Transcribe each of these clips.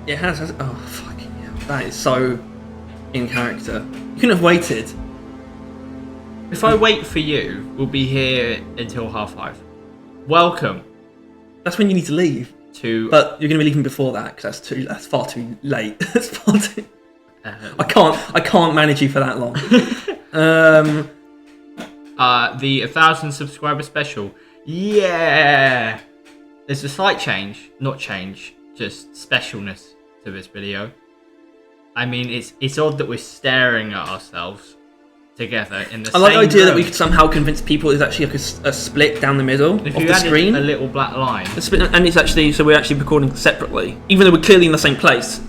It has. Oh, fucking hell. That is so in character. You couldn't have waited. If I wait for you, we'll be here until 5:30. Welcome. That's when you need to leave. But you're going to be leaving before that because that's far too late. That's far too. I can't manage you for that long. The 1,000 subscriber special. Yeah. There's a slight change, not change, just specialness to this video. I mean, it's odd that we're staring at ourselves together in the same I like the idea room. that we could somehow convince people there's actually like a split down the middle of the screen. A little black line. And it's actually, so we're actually recording separately. Even though we're clearly in the same place.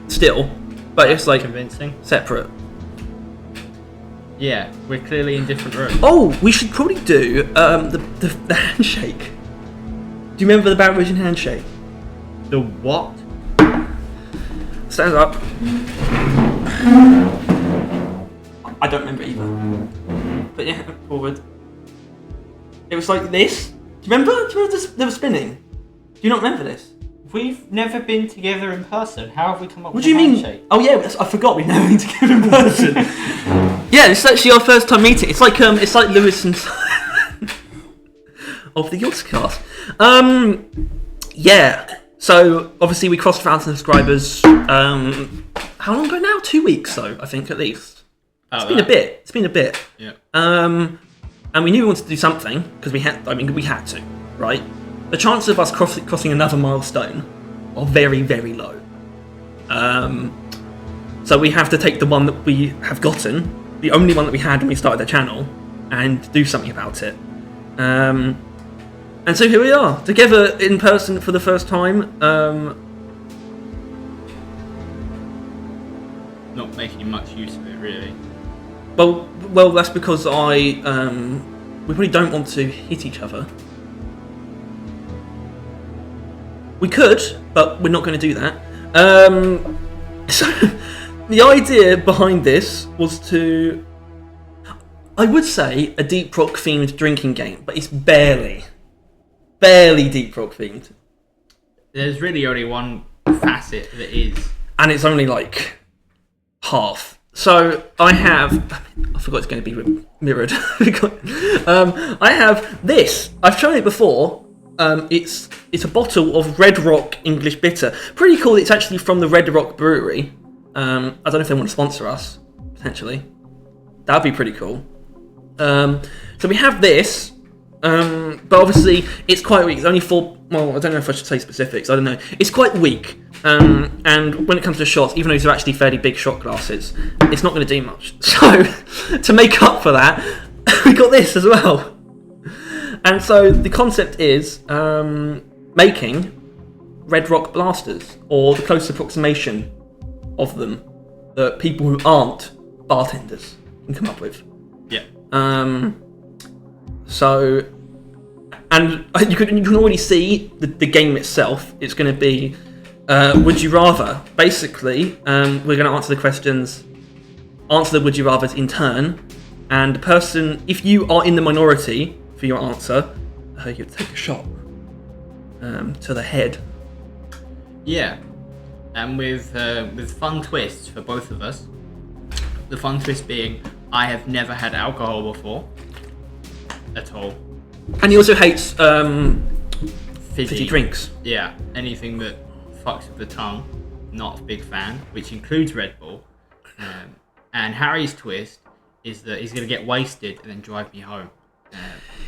Still. But it's like convincing. Separate. Yeah, we're clearly in different rooms. Oh, we should probably do the handshake. Do you remember the Barrett Vision handshake? The what? Stand up. I don't remember either. But yeah, forward. It was like this. Do you remember? They were spinning. Do you not remember this? We've never been together in person. How have we come up What with a handshake? What do you mean? Oh yeah, I forgot we've never been together in person. Yeah, it's actually our first time meeting. It's like Lewis and of the Yogscast. Yeah. So obviously we crossed 1,000 subscribers. How long ago now? 2 weeks, though. I think at least. It's been a bit. Yeah. And we knew we wanted to do something because we had to, right? The chances of us crossing another milestone are very, very low. So we have to take the one that we have gotten, the only one that we had when we started the channel, and do something about it. And so here we are, together in person for the first time. Not making much use of it, really. Well, that's because we probably don't want to hit each other. We could, but we're not going to do that. So the idea behind this was to, I would say, a deep rock themed drinking game, but it's barely deep rock themed. There's really only one facet that is, and it's only like half. So I forgot it's going to be mirrored. I have this. I've shown it before. It's a bottle of Red Rock English Bitter. Pretty cool. It's actually from the Red Rock Brewery. I don't know if they want to sponsor us, potentially. That'd be pretty cool. So we have this, but obviously it's quite weak. It's only 4. Well, I don't know if I should say specifics. I don't know. It's quite weak. And when it comes to shots, even though these are actually fairly big shot glasses, it's not going to do much. So to make up for that, we got this as well. And so the concept is making Red Rock blasters, or the close approximation of them that people who aren't bartenders can come up with. Yeah. So, and you can already see the game itself. It's going to be would you rather. Basically, we're going to answer the questions, answer the would you rathers in turn, and the person, if you are in the minority for your answer, you take a shot to the head. Yeah, and with fun twists for both of us. The fun twist being, I have never had alcohol before, at all. And he also hates fizzy drinks. Yeah, anything that fucks with the tongue, not a big fan, which includes Red Bull. And Harry's twist is that he's going to get wasted and then drive me home.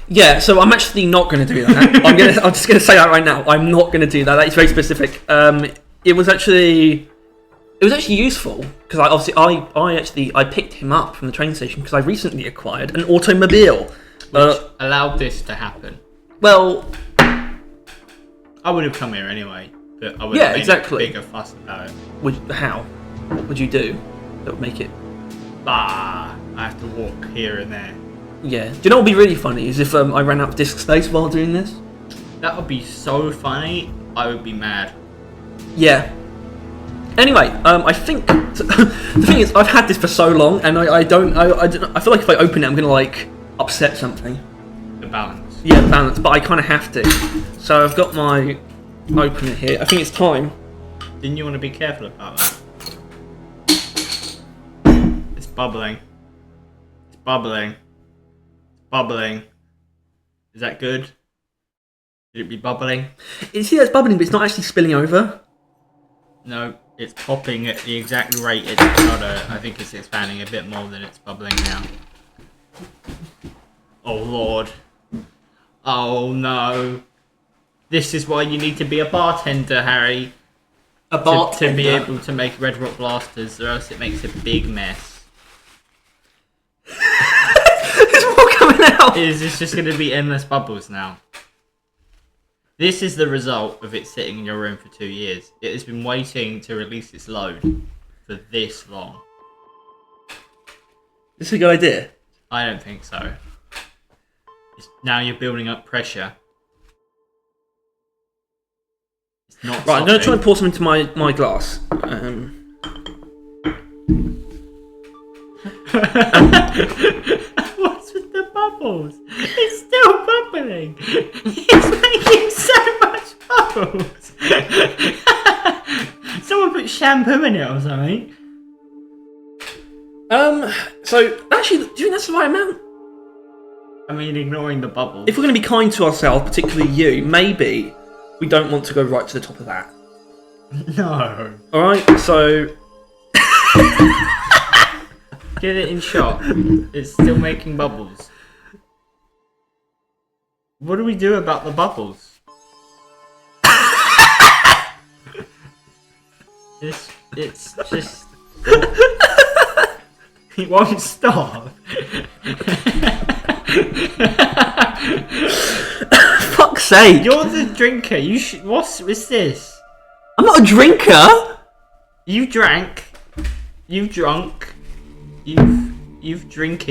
Yeah, so I'm actually not going to do that. I'm just going to say that right now. I'm not going to do that. That is very specific. It was actually useful because I picked him up from the train station because I recently acquired an automobile, which allowed this to happen. Well, I would have come here anyway, but I would have made a bigger fuss about it. How? What would you do that would make it? I have to walk here and there. Yeah. Do you know what would be really funny is if I ran out of disk space while doing this? That would be so funny. I would be mad. Yeah. Anyway, I think the thing is I've had this for so long, and I feel like if I open it, I'm gonna upset something. The balance. Yeah, the balance. But I kind of have to. So I've got my opener here. I think it's time. Didn't you want to be careful about that? It's bubbling. It's bubbling. It's bubbling. Is that good? Should it be bubbling? You see that's bubbling, but it's not actually spilling over. No, it's popping at the exact rate it's gotta. I think it's expanding a bit more than it's bubbling now. Oh lord. Oh no. This is why you need to be a bartender, Harry. A bartender? To be able to make Red Rock blasters, or else it makes a big mess. There's more coming out! Is this just gonna be endless bubbles now? This is the result of it sitting in your room for 2 years. It has been waiting to release its load for this long. This is a good idea. I don't think so. Now you're building up pressure. It's not right, I'm going to try and pour some into my glass. What's with the bubbles? It's still bubbling. It's making so much bubbles. Someone put shampoo in it or something. So actually, do you think that's the right amount? I mean, ignoring the bubbles. If we're going to be kind to ourselves, particularly you, maybe we don't want to go right to the top of that. No. All right, so get it in shot. It's still making bubbles. What do we do about the bubbles? It's just it won't stop. fuck's sake! You're the drinker. You should. What's this? I'm not a drinker. You drank. You've drunk. You've drinked.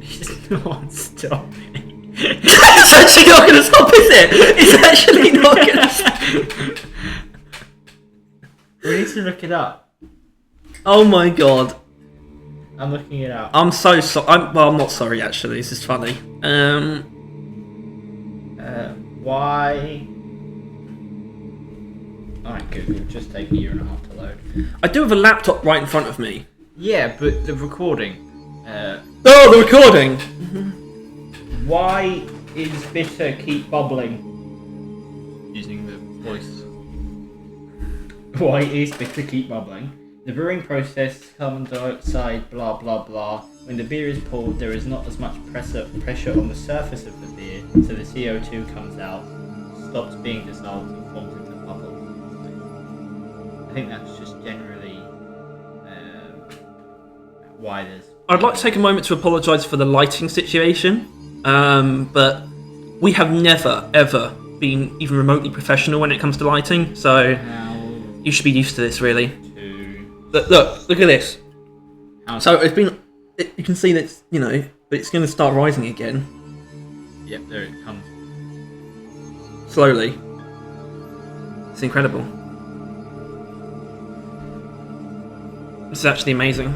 It's not stopping. It's actually not going to stop, is it? It's actually not going to stop. We need to look it up. Oh my god. I'm looking it up. I'm so sorry. I'm not sorry, actually. This is funny. Why? Alright, Google. Just take a year and a half to load. I do have a laptop right in front of me. Yeah, but the recording. Oh, the recording! Why is bitter keep bubbling? Using the voice. Why is bitter keep bubbling? The brewing process, carbon dioxide, blah blah blah. When the beer is poured, there is not as much pressure on the surface of the beer, so the CO2 comes out, stops being dissolved, and forms into bubbles. I think that's just generally why there's. I'd like to take a moment to apologise for the lighting situation, but we have never, ever been even remotely professional when it comes to lighting, so you should be used to this, really. Look at this. So it's been, you can see that, but it's going to start rising again. Yep, there it comes. Slowly. It's incredible. This is actually amazing.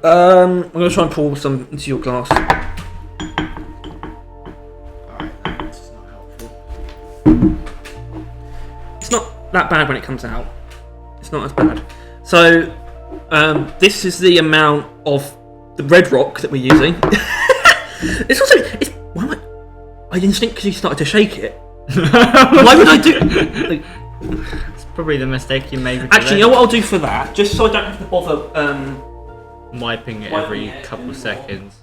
I'm going to try and pour some into your glass. Alright, that's not helpful. It's not that bad when it comes out. It's not as bad. So, this is the amount of the red rock that we're using. It's also, why am I instinctively started to shake it. Why would I do? It's probably the mistake you made with Actually, you know what I'll do for that, just so I don't have to bother wiping it every couple seconds.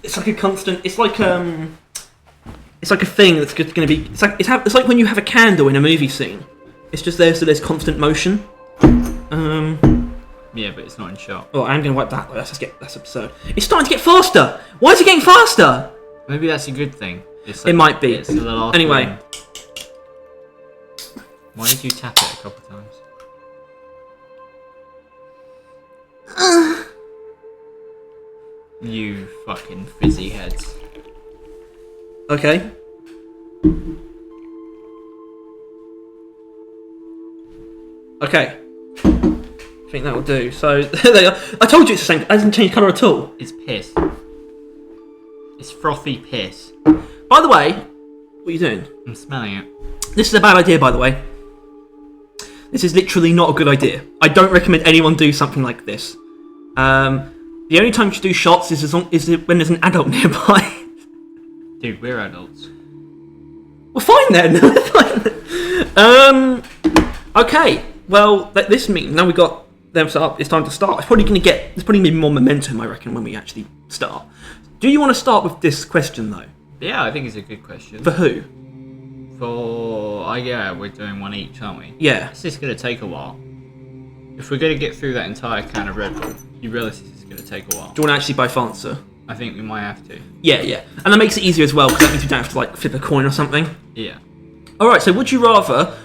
It's like a constant. It's like a thing that's going to be. It's like when you have a candle in a movie scene. It's just there, so there's constant motion. Yeah, but it's not in shot. Oh, I'm going to wipe that. That's absurd. It's starting to get faster. Why is it getting faster? Maybe that's a good thing. It's it might be. It's the last anyway. one. Why did you tap it a couple times? You fucking fizzy heads. Okay. Okay. I think that will do. So there they are. I told you it's the same. It hasn't changed colour at all. It's piss. It's frothy piss. By the way, what are you doing? I'm smelling it. This is a bad idea, by the way. This is literally not a good idea. I don't recommend anyone do something like this. The only time you should do shots is when there's an adult nearby. Dude, we're adults. Well, fine then. Okay. Well, this means now we got them set up. It's time to start. It's probably going to be more momentum, I reckon, when we actually start. Do you want to start with this question though? Yeah, I think it's a good question. For who? We're doing one each, aren't we? Yeah. This is going to take a while. If we're going to get through that entire can of Red Bull, you realise this is going to take a while. Do you want to actually both answer? I think we might have to. Yeah. And that makes it easier as well, because that means we don't have to like flip a coin or something. Yeah. Alright, so would you rather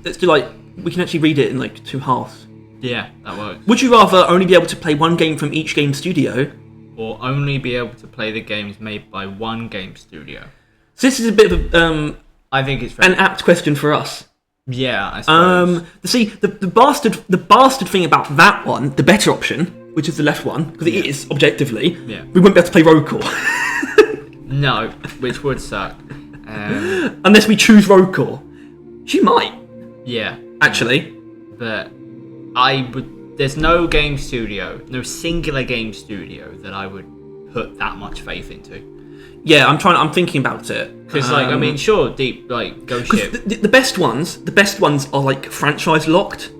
let's do we can actually read it in like 2 halves. Yeah, that works. Would you rather only be able to play one game from each game studio, or only be able to play the games made by one game studio? So this is a bit of I think it's an apt question for us. Yeah, I suppose. See, the bastard thing about that one, the better option, which is the left one, because it is objectively, we wouldn't be able to play roll call. No, which would suck. Unless we choose roll call. She might. Yeah. Actually. But there's no game studio, no singular game studio that I would put that much faith into. Yeah, I'm thinking about it. Because, sure, deep, Ghost Ship. The best ones are, like, franchise locked.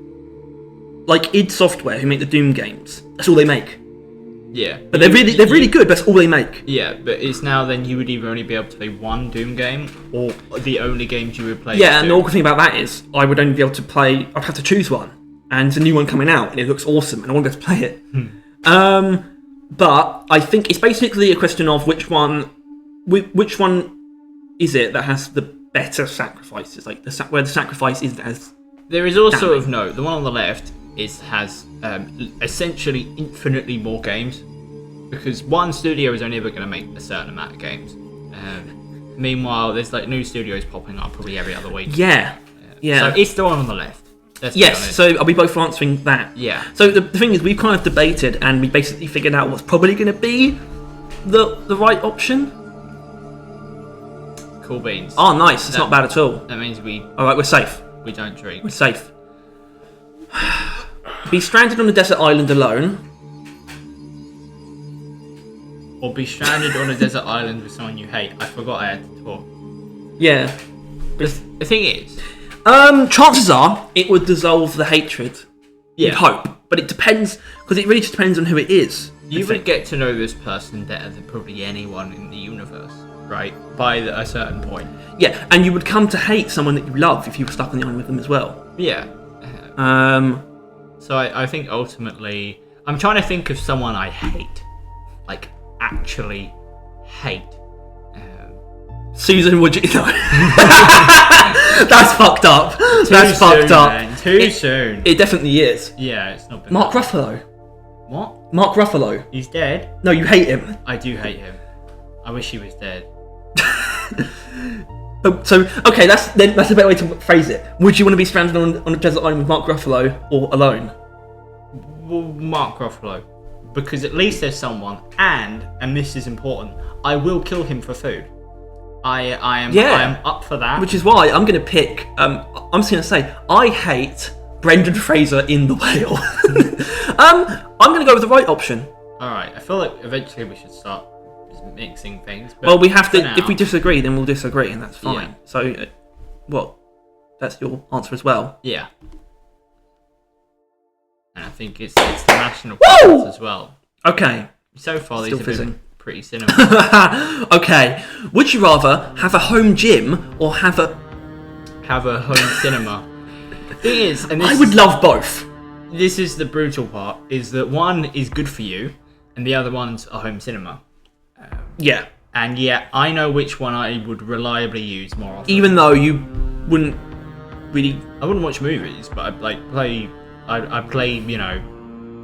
Like, id Software, who make the Doom games. That's all they make. Yeah. But they're really good, but that's all they make. Yeah, but it's now then you would either only be able to play one Doom game, or the only games you would play. Yeah, and the awkward thing about that is, I would only be able to play, I'd have to choose one. And there's a new one coming out, and it looks awesome, and I want to be able to play it. But I think it's basically a question of which one is it that has the better sacrifices, like where the sacrifice is as. There is also the one on the left has essentially infinitely more games, because one studio is only ever going to make a certain amount of games. Meanwhile, there's new studios popping up probably every other week. Yeah. So it's the one on the left. Yes, so are we both answering that? Yeah. So the thing is, we've kind of debated and we basically figured out what's probably going to be the right option. Cool beans. Oh, nice. It's not bad at all. That means Alright, we're safe. We don't drink. We're safe. Be stranded on a desert island alone. Or be stranded on a desert island with someone you hate. I forgot I had to talk. Yeah. The thing is... chances are it would dissolve the hatred. Yeah. You'd hope. But it depends, because it really just depends on who it is. You would get to know this person better than probably anyone in the universe, right? By a certain point. Yeah, and you would come to hate someone that you love if you were stuck on the island with them as well. Yeah. So I think ultimately... I'm trying to think of someone I hate. Like, actually hate. Susan, would you know? That's fucked up. That's fucked up. Man. Too soon. It definitely is. Yeah, it's not been Mark Ruffalo. What? Mark Ruffalo. He's dead? No, you hate him. I do hate him. I wish he was dead. Okay, that's a better way to phrase it. Would you want to be stranded on a desert island with Mark Ruffalo or alone? Well, Mark Ruffalo. Because at least there's someone, and this is important, I will kill him for food. I am up for that. Which is why I'm going to pick. I'm just going to say I hate Brendan Fraser in The Whale. I'm going to go with the right option. All right. I feel like eventually we should start mixing things. But well, we have to. Now, if we disagree, then we'll disagree, and that's fine. Yeah. So, that's your answer as well. Yeah. And I think it's the national preference as well. Okay. So far, Still these fizzing. have been pretty cinema. Okay. Would you rather have a home gym or have a home cinema? Thing is, and I would love both. This is the brutal part: is that one is good for you, and the other one's a home cinema. Yeah. And yet, I know which one I would reliably use more often. Even though you wouldn't really. I wouldn't watch movies, but I'd play. I'd play,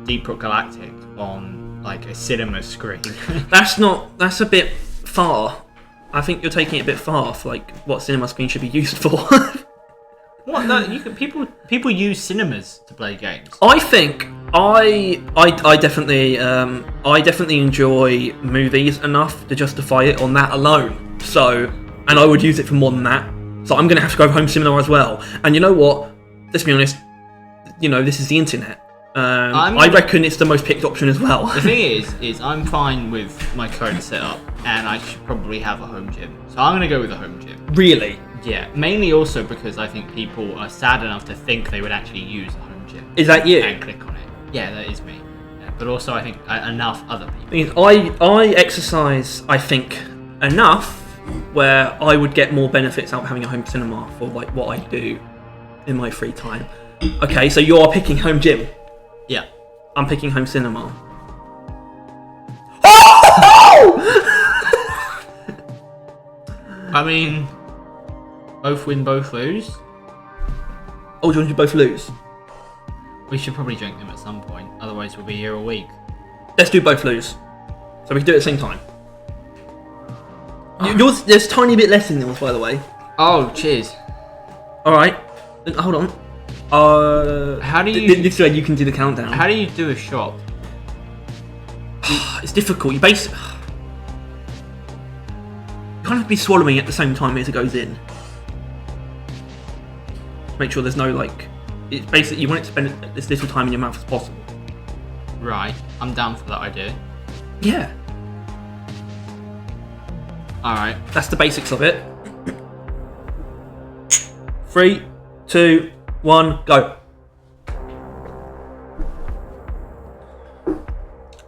Deep Rock Galactic on a cinema screen. That's a bit far. I think you're taking it a bit far for what cinema screen should be used for. What? No, people use cinemas to play games. I think I definitely enjoy movies enough to justify it on that alone. So, and I would use it for more than that. So I'm gonna have to go home cinema as well. And you know what? Let's be honest. This is the internet. I reckon it's the most picked option as well. The thing is I'm fine with my current setup, and I should probably have a home gym. So I'm gonna go with a home gym. Really? Yeah, mainly also because I think people are sad enough to think they would actually use a home gym. Is that you? And click on it. Yeah, that is me. Yeah, but also I think enough other people. Thing is, I exercise, I think, enough where I would get more benefits out of having a home cinema for like what I do in my free time. Okay, so you are picking home gym. Yeah. I'm picking home cinema. I mean, both win, both lose. Oh, do you want to both lose? We should probably drink them at some point, otherwise we'll be here a week. Let's do both lose. So we can do it at the same time. Yours, there's a tiny bit less in yours, by the way. Oh, cheers. Alright. Hold on. How do you... This way you can do the countdown. How do you do a shot? It's difficult. You kind of have to be swallowing at the same time as it goes in. Make sure there's no, like... It's basically, you want it to spend as little time in your mouth as possible. Right. I'm down for that idea. Yeah. Alright. That's the basics of it. 3, 2, 1, go.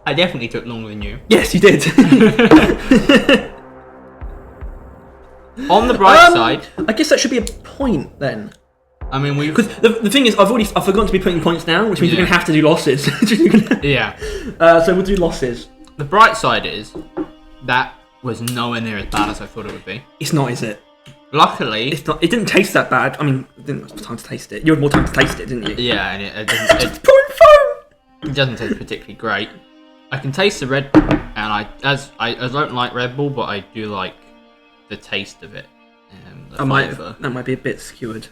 I definitely took longer than you. Yes, you did. On the bright side... I guess that should be a point, then. I mean, because the thing is, I've forgotten to be putting points down, which means we're going to have to do losses. Yeah. So we'll do losses. The bright side is that was nowhere near as bad as I thought it would be. It's not, is it? Luckily, it's not. It didn't taste that bad. I mean, I didn't have time to taste it. You had more time to taste it, didn't you? Yeah, and it it doesn't taste particularly great. I can taste the Red Bull, and I don't like Red Bull, but I do like the taste of it. That might be a bit skewered.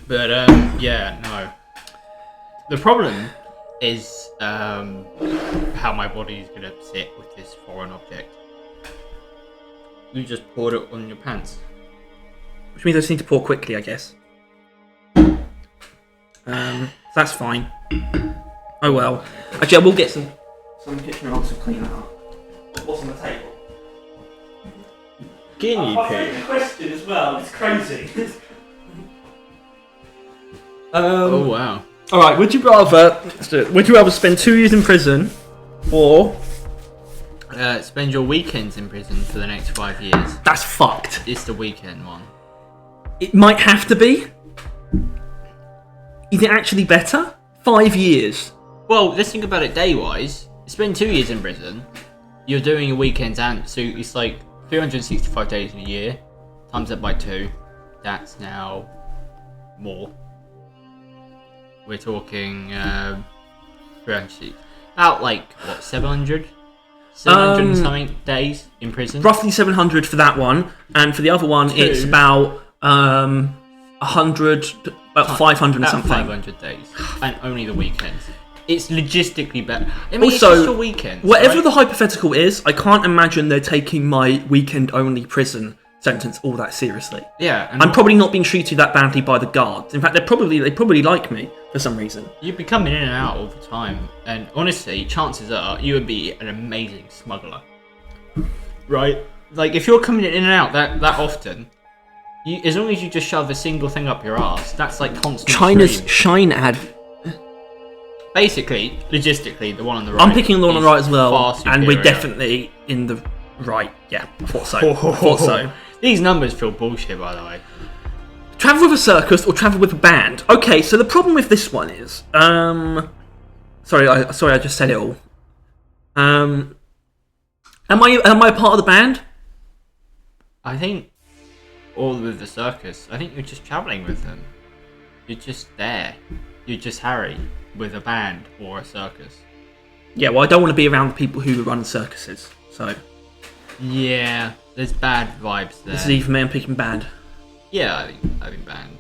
But yeah, no. The problem is how my body is gonna sit with this foreign object. You just poured it on your pants. Which means I just need to pour quickly, I guess. That's fine. Oh well. Actually, I will get some kitchen rolls to clean that up. What's on the table? Guinea pig. The question as well. It's crazy. Oh wow. All right. Would you rather spend 2 years in prison, or spend your weekends in prison for the next 5 years? That's fucked. It's the weekend one. It might have to be. Is it actually better? 5 years. Well, let's think about it day-wise. Spend 2 years in prison. You're doing your weekends, and so it's like 365 days in a year. Times that by 2. That's now more. We're talking 300. About like what, 700? 700 and something days in prison. Roughly 700 for that one, and for the other one, it's about 100, about 500 and something. 500 days, and only the weekends. It's logistically better. I mean, also, it's just a weekend. Whatever right? the hypothetical is, I can't imagine they're taking my weekend-only prison sentence all that seriously. Yeah, I'm probably not being treated that badly by the guards. In fact, they probably like me for some reason. You'd be coming in and out all the time, and honestly, chances are you would be an amazing smuggler. Right? Like if you're coming in and out that often, as long as you just shove a single thing up your ass, that's like constant. China's stream. Shine ad. Basically, logistically, the one on the right. I'm picking the one on the right as well, and we're superior. definitely in the right. Yeah, I thought so. I thought so. These numbers feel bullshit, by the way. Travel with a circus or travel with a band. Okay, so the problem with this one is, sorry, I just said it all. Am I a part of the band? I think, or with the circus. I think you're just traveling with them. You're just there. You're just Harry with a band or a circus. Yeah, well, I don't want to be around the people who run circuses, so. Yeah, there's bad vibes there. This is even me. I'm picking band. Yeah, I think band.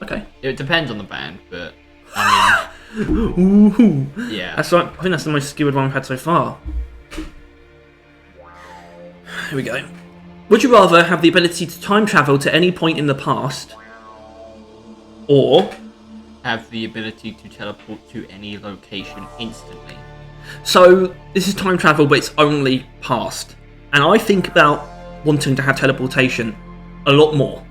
Okay. It depends on the band, but I Ooh. Yeah. I think that's the most skilled one we've had so far. Here we go. Would you rather have the ability to time travel to any point in the past, or have the ability to teleport to any location instantly? So this is time travel, but it's only past. And I think about wanting to have teleportation a lot more.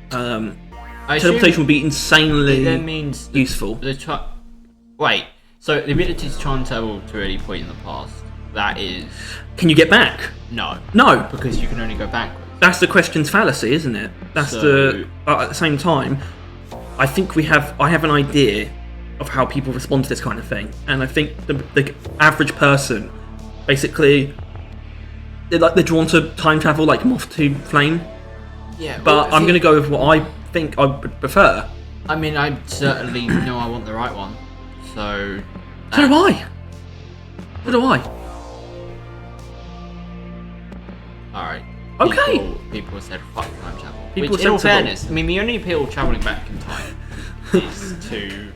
Teleportation would be insanely that means useful. Wait, so the ability to time travel to any point in the past, that is... Can you get back? No. No. Because you can only go backwards. That's the question's fallacy, isn't it? That's at the same time, I think I have an idea of how people respond to this kind of thing. And I think the average person, basically, they're drawn to time travel like moth to flame. Yeah, but I'm going to go with what I think I would prefer. I mean, I certainly know I want the right one. So do I. So do I. Alright. Okay. People said fuck time travel. People Which, in all fairness, I mean, the only appeal of travelling back in time is to,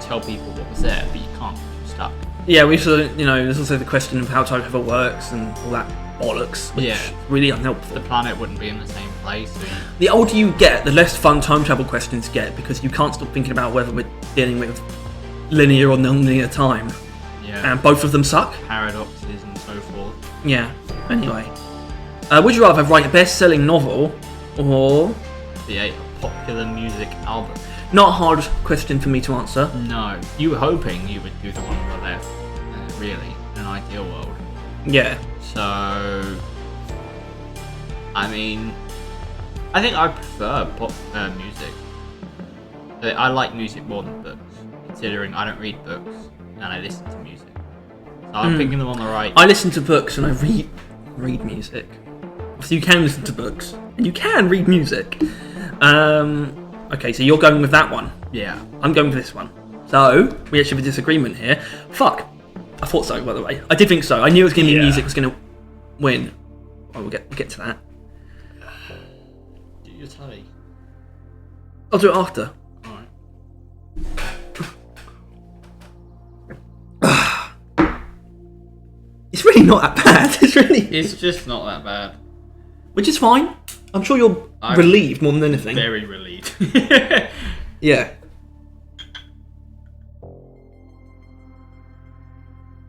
tell people what was there, but you can't. You're stuck. Yeah, we should, there's also the question of how time travel works and all that bollocks, which is really unhelpful. The planet wouldn't be in the same place. The older you get, the less fun time travel questions get, because you can't stop thinking about whether we're dealing with linear or non-linear time. Yeah. And both of them suck. Paradoxes and so forth. Yeah. Anyway. Would you rather write a best-selling novel or create a popular music album? Not a hard question for me to answer. No. You were hoping you would do the one on the left. Really. In an ideal world. Yeah. So... I mean... I think I prefer pop music. I like music more than books, considering I don't read books and I listen to music. So I'm picking them on the right. I listen to books and I read music. So you can listen to books and you can read music. Okay, so you're going with that one. Yeah. I'm going with this one. So we actually have a disagreement here. Fuck. I thought so, by the way. I did think so. I knew it was going to be music was going to win. Oh, we'll get to that. Do your tally. I'll do it after. Alright. It's really not that bad. It's just not that bad. Which is fine. I'm sure you're relieved more than anything. Very relieved. Yeah.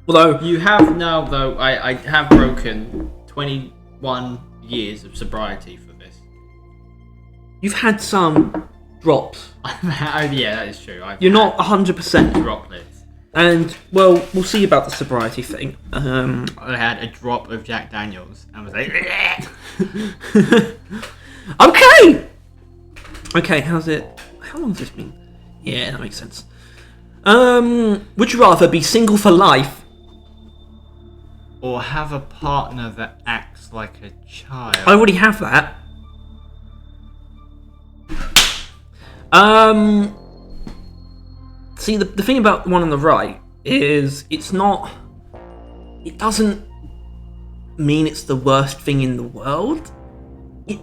Although you have now, though, I have broken 21 years of sobriety for this. You've had some drops. Yeah, that is true. You're not 100%. Droplets. And, well, we'll see about the sobriety thing. I had a drop of Jack Daniels and was like... Okay! Okay, how's it... How long has this been? Yeah, that makes sense. Would you rather be single for life or have a partner that acts like a child? I already have that. See, the thing about the one on the right is it doesn't mean it's the worst thing in the world. It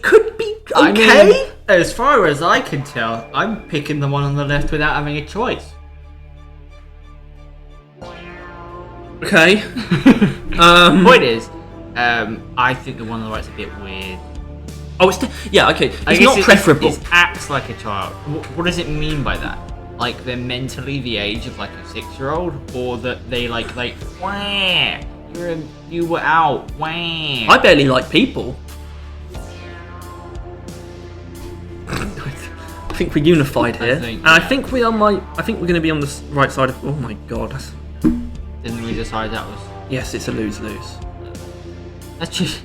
could be okay. I mean, as far as I can tell, I'm picking the one on the left without having a choice. Okay. Point is, I think the one on the right's a bit weird. Oh, yeah, okay. It's not preferable. It acts like a child. What does it mean by that? Like they're mentally the age of like a 6-year-old, or that they like wah, you were out, wah. I barely like people. I think we're unified here, I think we're going to be on the right side of. Oh my god. Didn't we decide that was? Yes, it's a lose-lose. That's just...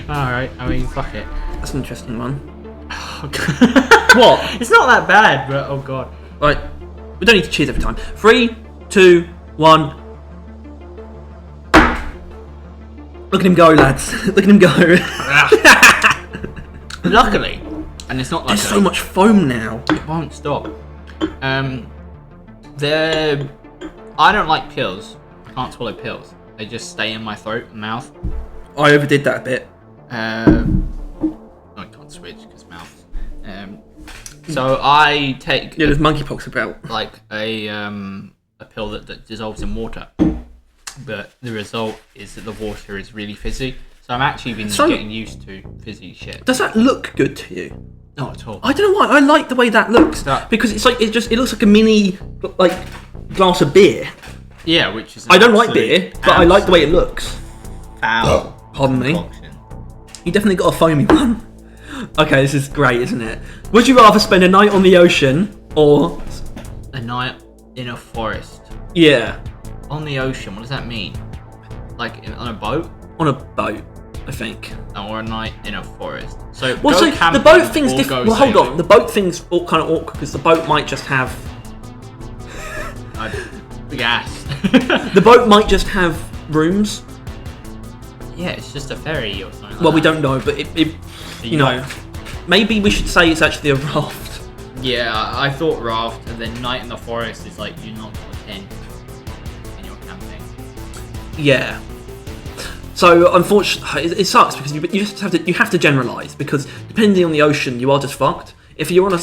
Alright, I mean, fuck it. That's an interesting one. What? It's not that bad, but oh god. Right, we don't need to cheers every time. 3, 2, 1. Look at him go, lads. Look at him go. Luckily, and it's not like there's so much foam now. It won't stop. I don't like pills. I can't swallow pills. They just stay in my throat and mouth. I overdid that a bit. I can't switch because mouth. So I take Yeah, there's monkeypox about. like a pill that dissolves in water, but the result is that the water is really fizzy. So I'm actually been getting used to fizzy shit. Does that look good to you? Not at all. I don't know why. I like the way that looks because it's like it looks like a mini like glass of beer. Yeah, which is. I don't like beer, but I like the way it looks. Ow. Pardon me. Concoction. You definitely got a foamy one. Okay, this is great, isn't it? Would you rather spend a night on the ocean or A night in a forest. yeah, On the ocean, what does that mean? Like on a boat? on a boat? I think. Or a night in a forest. So Well, go so the camping boat thing's or different. go Well, hold sailing. on. The boat thing's all kind of awkward because the boat might just have Gas. the boat might just have rooms. Yeah, it's just a ferry or something. Well, we like don't know, but it you know, yacht. maybe we should say it's actually a raft. that. Yeah, I thought raft, and then night in the forest is like you're not got a tent and you're camping. Yeah. So unfortunately, it sucks because you just have to generalize because depending on the ocean, you are just fucked. If you're on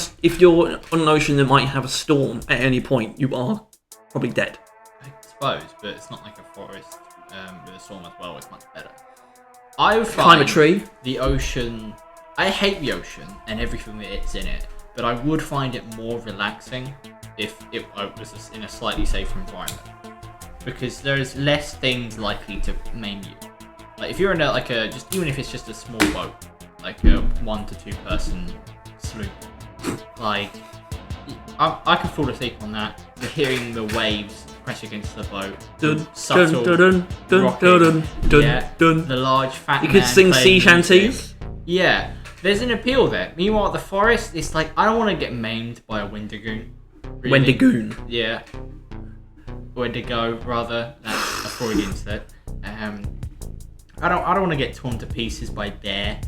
an ocean that might have a storm at any point, you are probably dead. I suppose, but it's not like a forest with a storm as well. It's much better. I would Climb a find tree. the ocean. I hate the ocean and everything that it's in it, but I would find it more relaxing if it was in a slightly safer environment, because there's less things likely to maim you. Like if you're in just even if it's just a small boat, like a 1 to 2 person sloop, like I could fall asleep on that. Hearing the waves crash against the boat, subtle rocking, the large fat. You could man sing playing sea music. shanties. Yeah, there's an appeal there. Meanwhile, the forest, it's like I don't want to get maimed by a Wendigoon. Really. Wendigoon. Yeah. Wendigo, rather. That's a Freudian slip. I don't want to get torn to pieces by bear.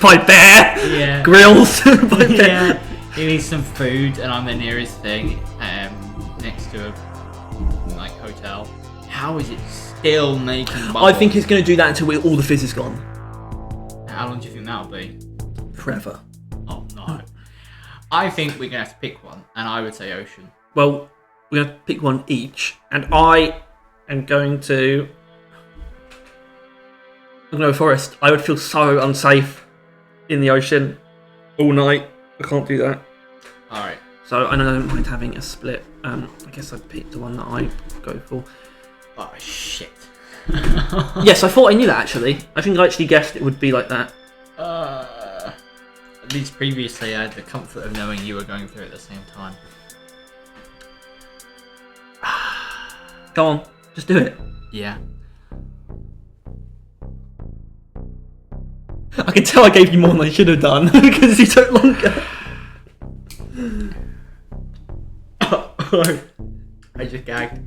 By bear. Yeah. Grills. By bear. Yeah. He needs some food, and I'm the nearest thing. Next to a hotel. How is it still making bubbles? I think it's going to do that until all the fizz is gone. How long do you think that'll be? Forever. Oh no. I think we're gonna have to pick one, and I would say ocean. Well, we're going to pick one each, and I am going to. I'm going to forest. I would feel so unsafe in the ocean all night. I can't do that. Alright. So I don't mind having a split. I guess I picked the one that I go for. Oh shit. Yes, I thought I knew that actually. I think I actually guessed it would be like that. At least previously I had the comfort of knowing you were going through it at the same time. Go on, just do it. Yeah. I can tell I gave you more than I should have done because you took longer. I just gagged.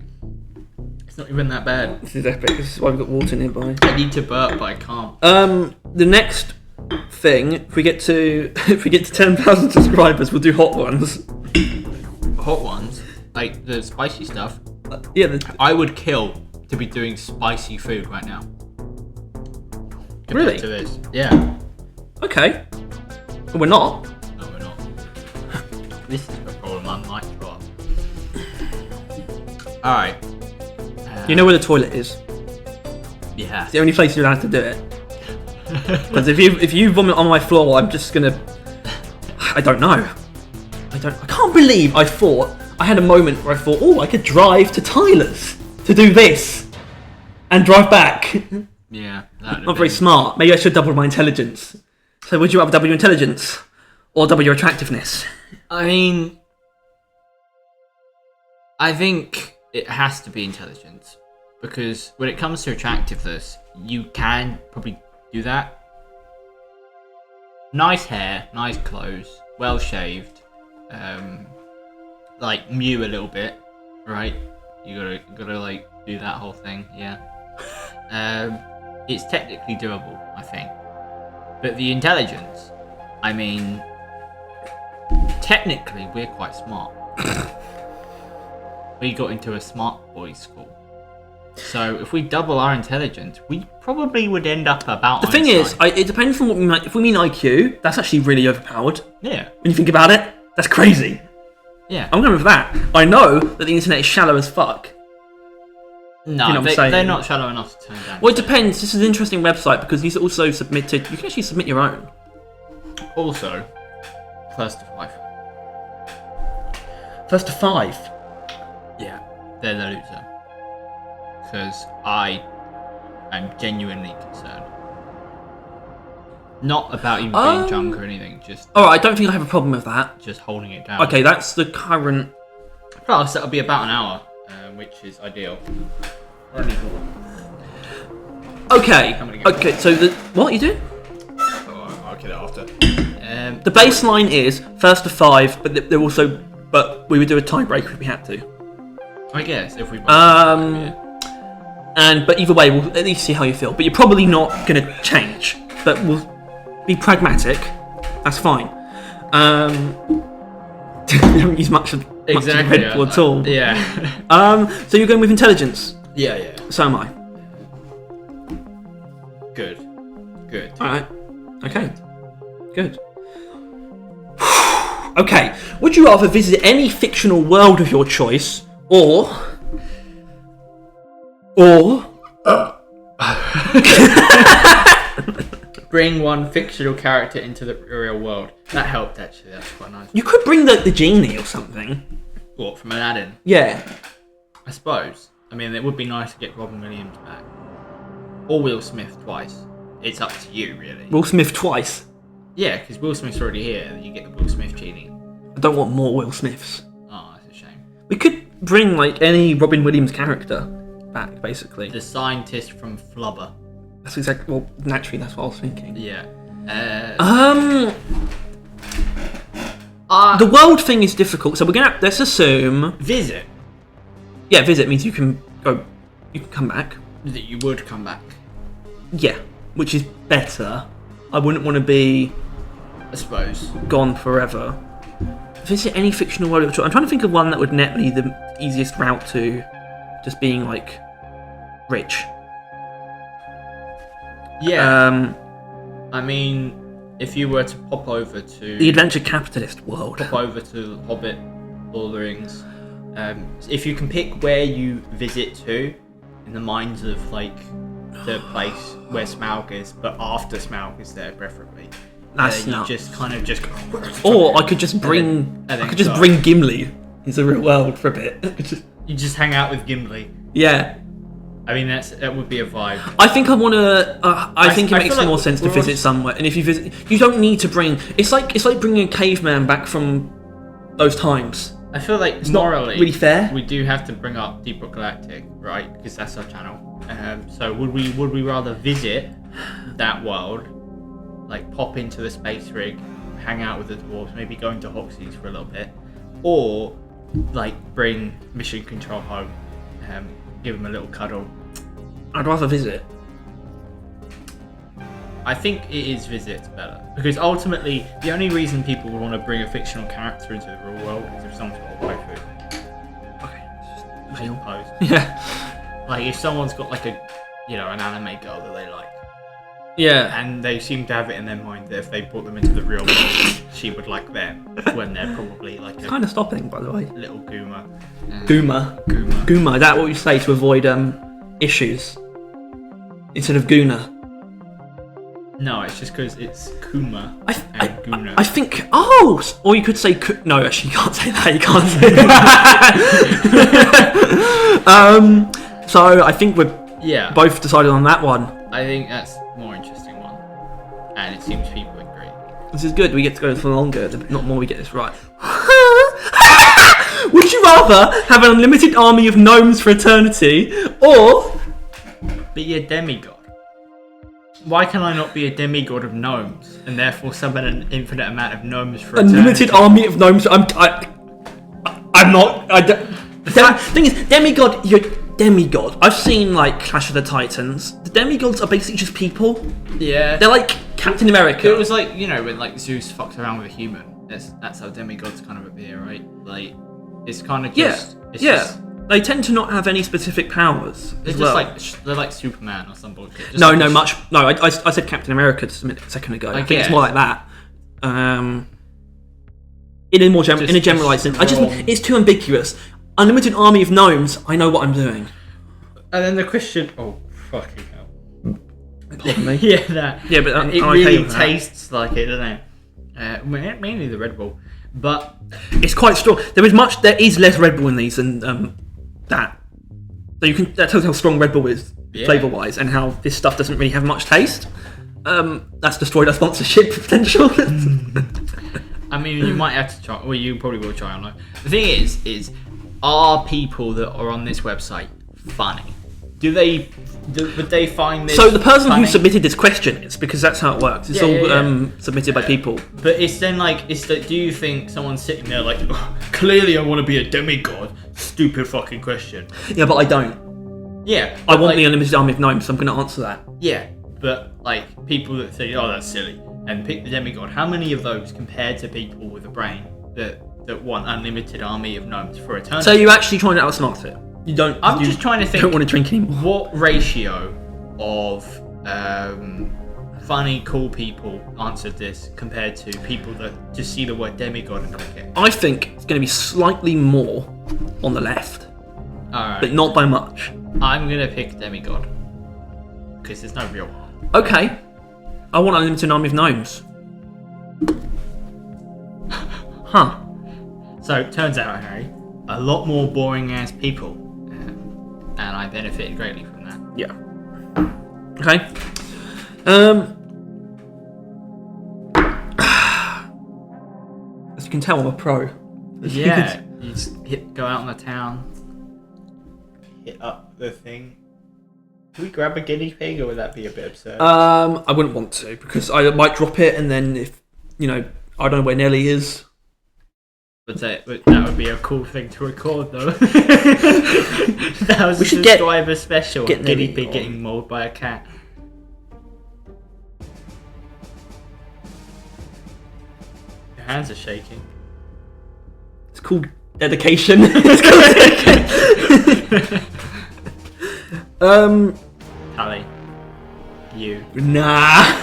It's not even that bad. This is epic. This is why we've got water nearby. I need to burp, but I can't. The next thing, if we get to 10,000 subscribers, we'll do hot ones. Hot ones, like the spicy stuff. Yeah. I would kill to be doing spicy food right now. Really? To this. Yeah. Okay. But we're not. No, we're not. This is the problem I might got. Alright. You know where the toilet is. Yeah. It's the only place you're allowed to do it. Because if you vomit on my floor, I'm just gonna. I don't know. I can't believe I thought I had a moment where I thought, oh, I could drive to Tyler's to do this and drive back. Yeah. Not very smart. Maybe I should double my intelligence. So would you rather double your intelligence or double your attractiveness? I mean, I think it has to be intelligence, because when it comes to attractiveness, you can probably do that. Nice hair, nice clothes, well shaved, like Mew a little bit, right? You gotta like do that whole thing, yeah. It's technically doable, I think. But the intelligence, I mean, technically we're quite smart. We got into a smart boys school. So if we double our intelligence, we probably would end up about. The thing is, it depends on what we mean. If we mean IQ, that's actually really overpowered. Yeah. When you think about it, that's crazy. Yeah. I'm going with that. I know that the internet is shallow as fuck. No, you know what I'm saying? They're not shallow enough to turn down. Well, it depends. This is an interesting website because these are also submitted. You can actually submit your own. Also, first to 5. First to 5. Yeah, they're the loser. Because I am genuinely concerned. Not about even being drunk or anything, just... Alright, I don't think I have a problem with that. Just holding it down. Okay, that's the current... Plus, that'll be about an hour, which is ideal. Okay, so what are you doing? Oh, I'll get it after. The baseline is first to 5, but they're also... But we would do a tiebreaker if we had to. I guess, if we... But either way, we'll at least see how you feel. But you're probably not going to change. But we'll be pragmatic. That's fine. We haven't used much of the Red Bull at all. Yeah. So you're going with intelligence? Yeah. So am I. Good. Alright. Okay. Good. Okay. Would you rather visit any fictional world of your choice, or bring one fictional character into the real world? That helped, actually. That's quite nice. you could bring the genie or something. What, from Aladdin? Yeah. I suppose. I mean, it would be nice to get Robin Williams back. Or Will Smith twice. It's up to you, really. Will Smith twice. Yeah, because Will Smith's already here, and you get the Will Smith genie. I don't want more Will Smiths. Oh, that's a shame. We could bring, like, any Robin Williams character back, basically. The scientist from Flubber. That's exactly... Well, naturally, that's what I was thinking. Yeah. The world thing is difficult, so we're gonna... Let's assume... Visit. Yeah, visit means you can go... You can come back. That you would come back. Yeah, which is better. I wouldn't want to be... I suppose. Gone forever. Visit any fictional world of choice. I'm trying to think of one that would net me the easiest route to just being, like, rich. Yeah. I mean, if you were to pop over to... The adventure capitalist world. Pop over to Hobbit, Lord of the Rings. If you can pick where you visit to, in the minds of, like, the place where Smaug is, but after Smaug is there, preferably. That's you nuts. just kind of just... Or I could just bring... bring Gimli into the real world for a bit. You just hang out with Gimli. Yeah. I mean, that would be a vibe. I think I want to... I think it makes like more sense to visit somewhere. And if you visit... You don't need to bring... It's like bringing a caveman back from those times. I feel like It's morally... not really fair. We do have to bring up Deep Rock Galactic, right? Because that's our channel. So would we rather visit that world, like pop into the space rig, hang out with the dwarves, maybe go into Hoxie's for a little bit, or like bring Mission Control home, give him a little cuddle? I'd rather visit. I think it is visit better, because ultimately the only reason people would want to bring a fictional character into the real world is if someone's got a waifu. Okay. I suppose. Yeah. Like if someone's got like an anime girl that they like. Yeah. And they seem to have it in their mind that if they brought them into the real world, she would like them, when they're probably like a Kind of stopping, by the way. little goomer. Gooma. Is that what you say to avoid issues? Instead of Guna? No, it's just because it's Kuma and Guna. I think... Oh! Or you could say... No, actually, you can't say that. You can't say that. So, I think we're both decided on that one. I think that's a more interesting one. And it seems people agree. This is good. We get to go for longer. The not more we get this right. Would you rather have an unlimited army of gnomes for eternity, or... Be a demigod? Why can I not be a demigod of gnomes, and therefore summon an infinite amount of gnomes for eternity? Unlimited army of gnomes. I'm not... The thing is, demigod... You're demigod. I've seen, like, Clash of the Titans. The demigods are basically just people. Yeah. They're like Captain America. It was like, when like Zeus fucks around with a human. That's how demigods kind of appear, right? Like, it's kind of just... It's just They tend to not have any specific powers. They're they're like Superman or some bullshit. Just No, like no. I said Captain America just a second ago. I think it's more like that. In a generalized sense, it's too ambiguous. Unlimited army of gnomes. I know what I'm doing. And then the question. Oh, fucking hell. Pardon me. Yeah, that. Yeah, but it really tastes like it, doesn't it? Mainly the Red Bull, but it's quite strong. There is less Red Bull in these than that. So that tells how strong Red Bull is flavour-wise, and how this stuff doesn't really have much taste. That's destroyed our sponsorship potential. I mean, you might have to try. Well, you probably will try online. The thing is, are people that are on this website funny? Would they find this? So the person funny? who submitted this question is, because that's how it works. It's submitted by people. But it's then like, do you think someone's sitting there like, oh, clearly I want to be a demigod? Stupid fucking question. Yeah, but I don't. Yeah. I want the unlimited army of gnomes, so I'm going to answer that. Yeah, but like people that say, oh, that's silly, and pick the demigod. How many of those compared to people with a brain that want unlimited army of gnomes for eternity? So you're actually trying to outsmart it. You don't. I'm just trying to think. Don't want to drink anymore. What ratio of funny, cool people answered this compared to people that just see the word demigod and click it? I think it's going to be slightly more on the left, Alright. but not by much. I'm gonna pick demigod because there's no real one. Okay. I want unlimited army of gnomes. Huh. So it turns out, Harry, a lot more boring ass people, and I benefited greatly from that. Yeah. Okay. As you can tell, I'm a pro. Yeah. You just go out in the town, hit up the thing. Do we grab a guinea pig, or would that be a bit absurd? I wouldn't want to, because I might drop it, and then if I don't know where Nelly is. But that would be a cool thing to record, though. That was a subscriber special. Get guinea pig getting mauled by a cat. Your hands are shaking. It's called dedication. It's called dedication. Tally. You. Nah.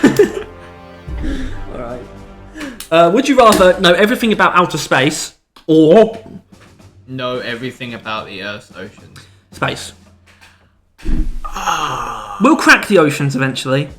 Alright. Would you rather know everything about outer space or know everything about the Earth's oceans? Space. We'll crack the oceans eventually.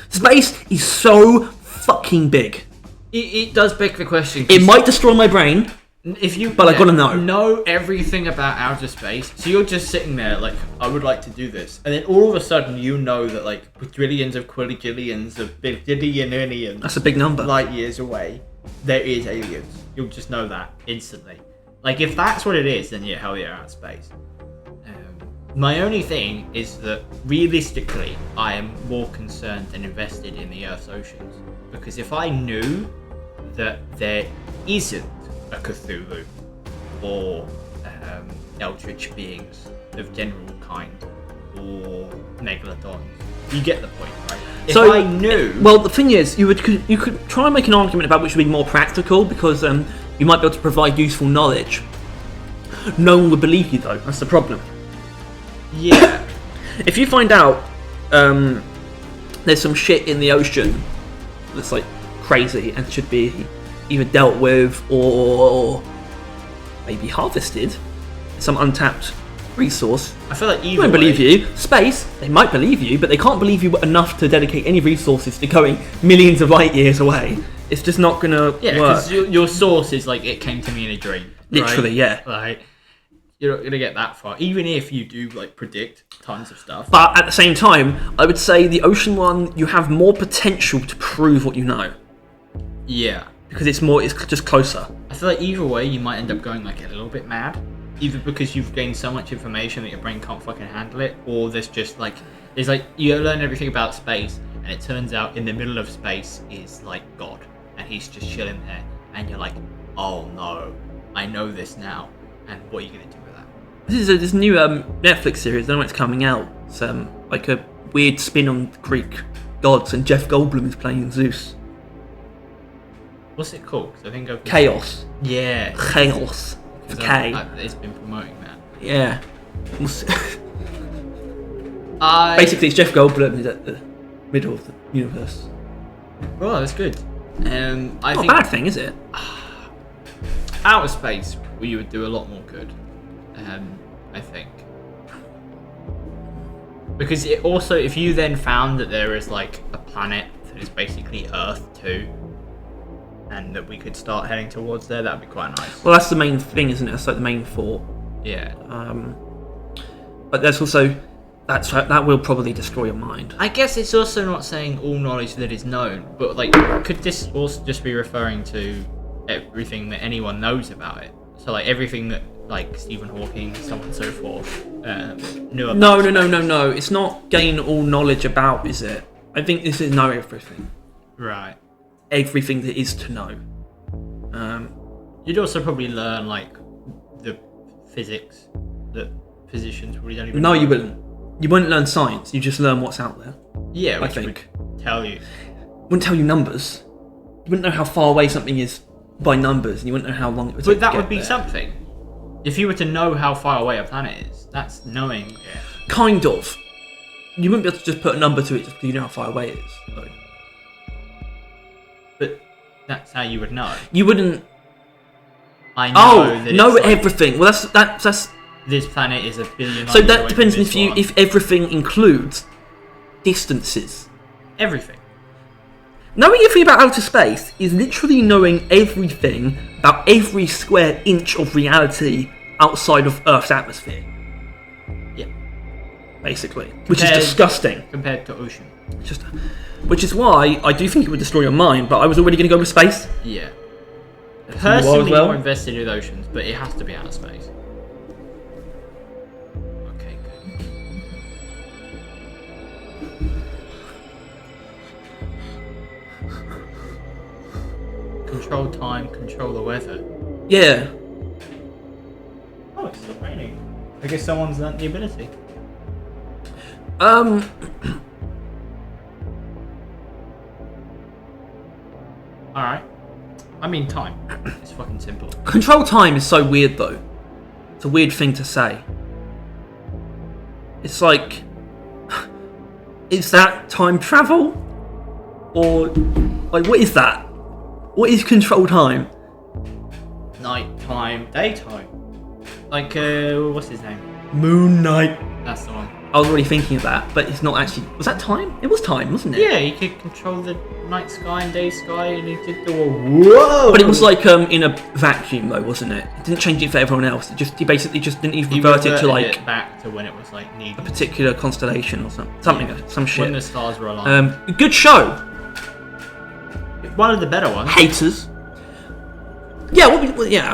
Space is so fucking big. It does beg the question. It might destroy my brain. But I gotta know. Know everything about outer space. So you're just sitting there like, I would like to do this. And then all of a sudden you know that like quadrillions of quadrillions of billionaires. That's a big number. Light years away, there is aliens. You'll just know that instantly. Like if that's what it is, then yeah, hell yeah, outer space. My only thing is that realistically, I am more concerned and invested in the Earth's oceans. Because if I knew that there isn't a Cthulhu or eldritch beings of general kind or megalodons, you get the point, right? If I knew, well, the thing is, you could try and make an argument about which would be more practical, because you might be able to provide useful knowledge. No one would believe you, though. That's the problem. Yeah. If you find out there's some shit in the ocean that's like crazy and should be either dealt with or maybe harvested, some untapped resource, I feel like they won't believe you. Space, they might believe you, but they can't believe you enough to dedicate any resources to going millions of light years away. It's just not gonna work. Because your source is like, it came to me in a dream. Literally, right? yeah. Like, you're not gonna get that far, even if you do like predict tons of stuff. But at the same time, I would say the ocean one, you have more potential to prove what you know. Yeah. Because it's just closer. I feel like either way, you might end up going like a little bit mad. Either because you've gained so much information that your brain can't fucking handle it, or there's just like, it's like you learn everything about space, and it turns out in the middle of space is like God, and he's just chilling there, and you're like, oh no, I know this now, and what are you gonna do with that? This is this new Netflix series. I don't know when it's coming out. It's like a weird spin on Greek gods, and Jeff Goldblum is playing Zeus. What's it called? 'Cause I think I've... Chaos. Yeah. Chaos. It's K. It's been promoting that. Yeah. Basically, it's Jeff Goldblum is at the middle of the universe. Well, that's good. I Not think a bad thing, is it? outer space, you would do a lot more good. I think. Because it also, if you then found that there is like a planet that is basically Earth too, and that we could start heading towards there, that'd be quite nice. Well, that's the main thing, isn't it? That's like the main thought. Yeah. But there's also that will probably destroy your mind. I guess it's also not saying all knowledge that is known, but like, could this also just be referring to everything that anyone knows about it? So like everything that like Stephen Hawking, so on and so forth, knew about. No. It's not gain all knowledge about, is it? I think this is know everything. Right. Everything that is to know. You'd also probably learn like the physics that physicians probably don't even No, know. you wouldn't. You wouldn't learn science. You just learn what's out there. Yeah, I which think. would tell you. Wouldn't tell you numbers. You wouldn't know how far away something is by numbers, and you wouldn't know how long it would take. But that to would get be there. something. If you were to know how far away a planet is, that's knowing. Kind of. You wouldn't be able to just put a number to it just because you know how far away it is. Though. But that's how you would know. You wouldn't. I know that know it's like, everything. Well, that's. this planet is a billion. So light years that away depends from on this one. if everything includes distances. Everything. Knowing everything about outer space is literally knowing everything about every square inch of reality outside of Earth's atmosphere. Yeah. Basically, which is disgusting. Compared to ocean. It's just, which is why I do think it would destroy your mind. But I was already going to go with space. Yeah. You are Personally, as well? more invested in oceans, but it has to be outer space. Okay, good. Control time, control the weather. Yeah. Oh, it's still raining. I guess someone's learnt the ability. Alright. I mean, time. It's fucking simple. Control time is so weird, though. It's a weird thing to say. It's like, is that time travel, or like what is that? What is control time? Night time, daytime. Like, what's his name? Moon Knight. That's the one. I was already thinking of that, but it's not actually. Was that time? It was time, wasn't it? Yeah, he could control the night sky and day sky, and he did the whoa. But it was like in a vacuum, though, wasn't it? It didn't change it for everyone else. He basically just didn't even revert it to like it back to when it was like needed. a particular constellation or something, some shit. When the stars were aligned. Good show. One of the better ones. Haters. Yeah,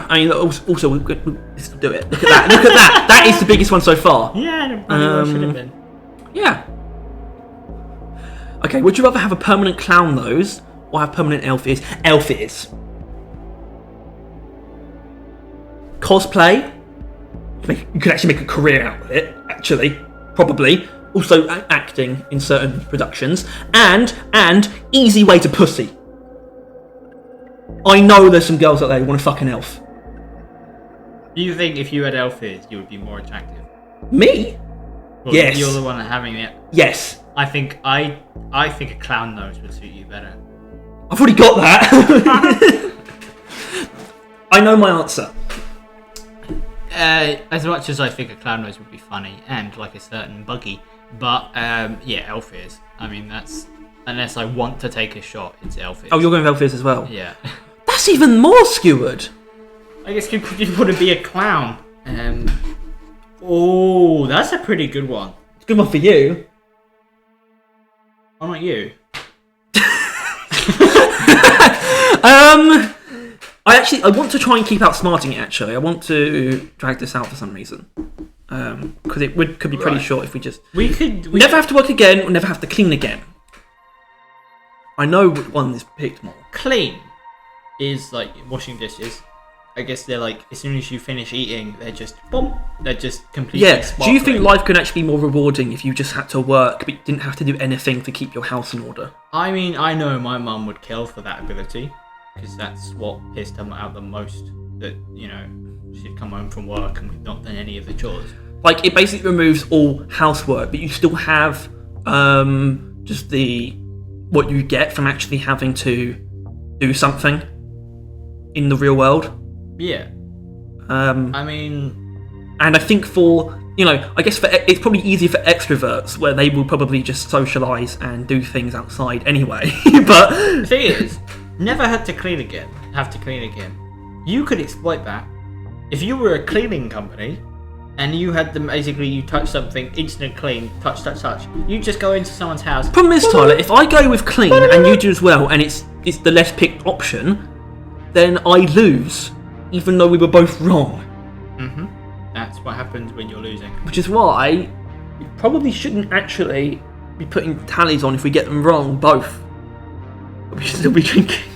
I mean, also let's do it. Look at that. Look at that. That is the biggest one so far. Yeah, it probably should have been. Yeah. Okay, would you rather have a permanent clown nose or have permanent elf ears? Elf ears. Cosplay. You could actually make a career out of it, actually. Probably. Also acting in certain productions. And easy way to pussy. I know there's some girls out there who want to fuck an elf. Do you think if you had elf ears, you would be more attractive? Me? Well, Yes. You're the one having it. Yes. I think a clown nose would suit you better. I've already got that. I know my answer. As much as I think a clown nose would be funny and like a certain buggy, but yeah, elf ears. I mean, that's unless I want to take a shot, it's elf ears. Oh, you're going with elf ears as well? Yeah. That's even more skewered. I guess you want to be a clown. Oh, that's a pretty good one. It's a good one for you. How about you? I want to try and keep outsmarting it, actually. I want to drag this out for some reason. Because it could be pretty short if we just... We never have to work again, or never have to clean again. I know which one is picked more. Clean is like washing dishes. I guess they're like, as soon as you finish eating, they're just, boom, they're just completely Do you think life could actually be more rewarding if you just had to work, but didn't have to do anything to keep your house in order? I mean, I know my mum would kill for that ability, because that's what pissed her out the most. That, you know, she'd come home from work and we've not done any of the chores. Like, it basically removes all housework, but you still have just what you get from actually having to do something in the real world. Yeah. I mean... And I think for, I guess it's probably easier for extroverts, where they will probably just socialise and do things outside anyway. But the thing is, never have to clean again. You could exploit that. If you were a cleaning company, and you had them basically, you touch something, instant clean, touch. You just go into someone's house. Problem is, Tyler, if I go with clean and you do as well, and it's the less picked option, then I lose, even though we were both wrong. Mm-hmm. That's what happens when you're losing. Which is why we probably shouldn't actually be putting tallies on if we get them wrong, both. But we should still be drinking.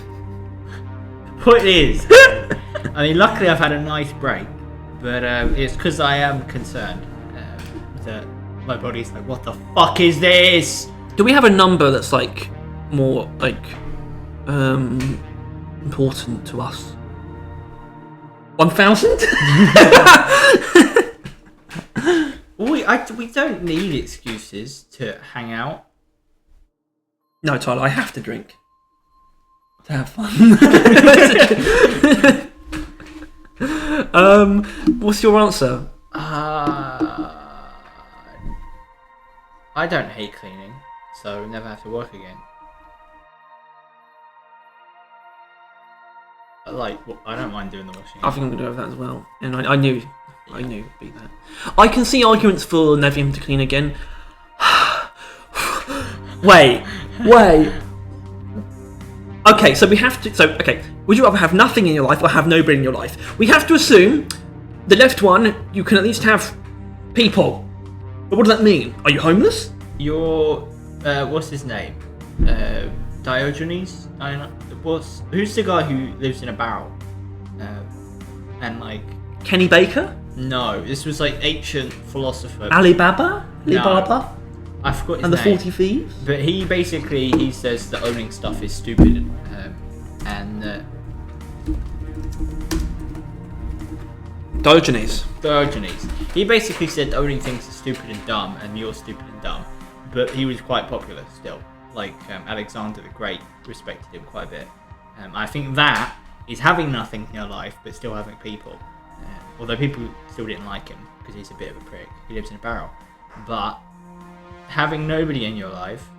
Point is, I mean, luckily I've had a nice break, but it's because I am concerned that my body's like, what the fuck is this? Do we have a number that's more important to us? 1,000? We don't need excuses to hang out. No, Tyler, I have to drink to have fun. What's your answer? I don't hate cleaning, so never have to work again. I don't mind doing the washing. I think I'm going to go with that as well. And I knew it'd be that. I can see arguments for never having to clean again. Wait. Okay, so we have to... would you rather have nothing in your life or have nobody in your life? We have to assume the left one, you can at least have people. But what does that mean? Are you homeless? You're... what's his name? Diogenes? I don't know. Who's the guy who lives in a barrel? Kenny Baker? No, this was ancient philosopher. Alibaba? No, I forgot his name. And the 40 Thieves? But he says that owning stuff is stupid. Diogenes. He basically said owning things is stupid and dumb, and you're stupid and dumb. But he was quite popular still. Alexander the Great respected him quite a bit. I think that is having nothing in your life, but still having people. Although people still didn't like him, because he's a bit of a prick. He lives in a barrel. But having nobody in your life,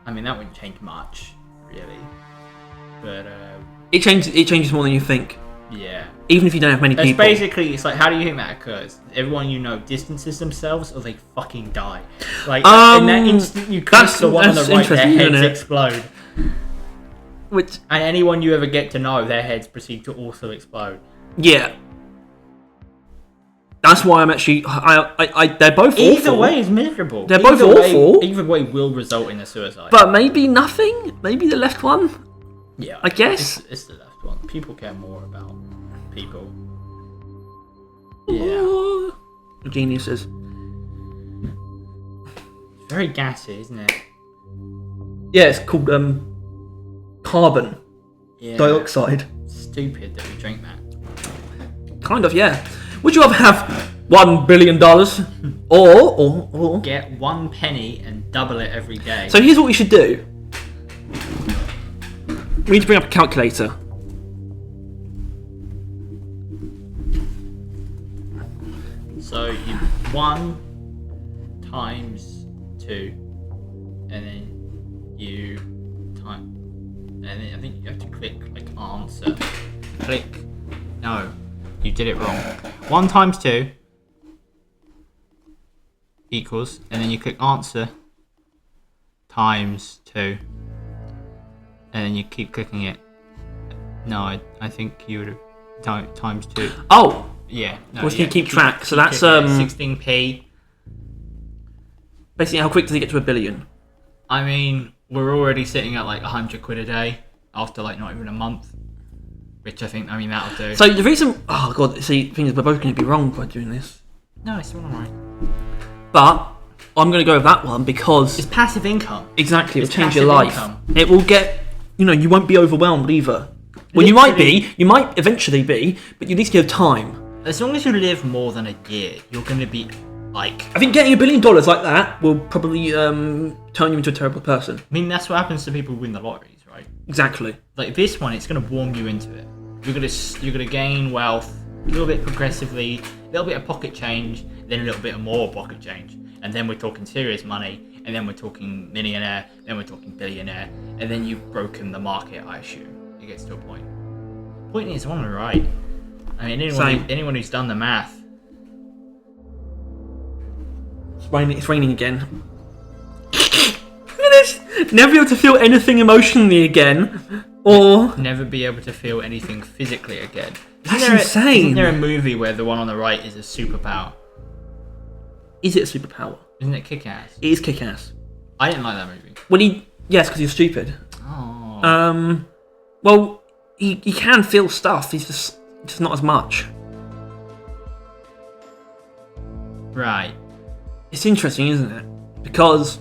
I mean, that wouldn't change much, really. But it changes more than you think. Yeah. Even if you don't have many people. Basically, it's how do you think that occurs? Everyone you know distances themselves, or they fucking die. In that instant you click the one on the right, their heads explode. And anyone you ever get to know, their heads proceed to also explode. Yeah. That's why I'm actually... they're both awful. Either way is miserable. They're both awful. Either way will result in a suicide. But maybe nothing? Maybe the left one? Yeah. I guess. It's the left one. People care more about people. Yeah. Geniuses. It's very gassy, isn't it? Yeah, it's called carbon dioxide. Stupid that we drink that. Kind of, yeah. Would you rather have $1 billion or get 1 penny and double it every day? So here's what we should do. We need to bring up a calculator. So you 1 times 2, and then you time, and then I think you have to click answer. Click. No, you did it wrong. 1 times 2 equals, and then you click answer times 2, and then you keep clicking it. No, I think you would have times 2. Oh. Yeah. No, you keep track. So that's 16p. Basically, how quick does it get to $1 billion? I mean, we're already sitting at £100 a day after not even a month, which that'll do. So the reason, oh god, see, the thing is, we're both going to be wrong by doing this. No, it's all alright. But I'm going to go with that one because it's passive income. Exactly, it'll change your life. Income. It will get, you won't be overwhelmed either. Well, you might eventually be, but you need to give time. As long as you live more than a year, you're going to be like... I think getting $1 billion like that will probably turn you into a terrible person. I mean, that's what happens to people who win the lotteries, right? Exactly. Like this one, it's going to warm you into it. You're gonna gain wealth a little bit progressively, a little bit of pocket change, then a little bit of more pocket change, and then we're talking serious money, and then we're talking millionaire, then we're talking billionaire, and then you've broken the market. I assume it gets to a point. Point is, I'm on the right. I mean, anyone who's done the math. It's raining again. Look at this. Never be able to feel anything emotionally again, or never be able to feel anything physically again. That's insane. Isn't there a movie where the one on the right is a superpower? Is it a superpower? Isn't it Kick-Ass? It is Kick-Ass. I didn't like that movie. Well, yes, because you're stupid. Oh. Well, he can feel stuff. He's just not as much. Right. It's interesting, isn't it? Because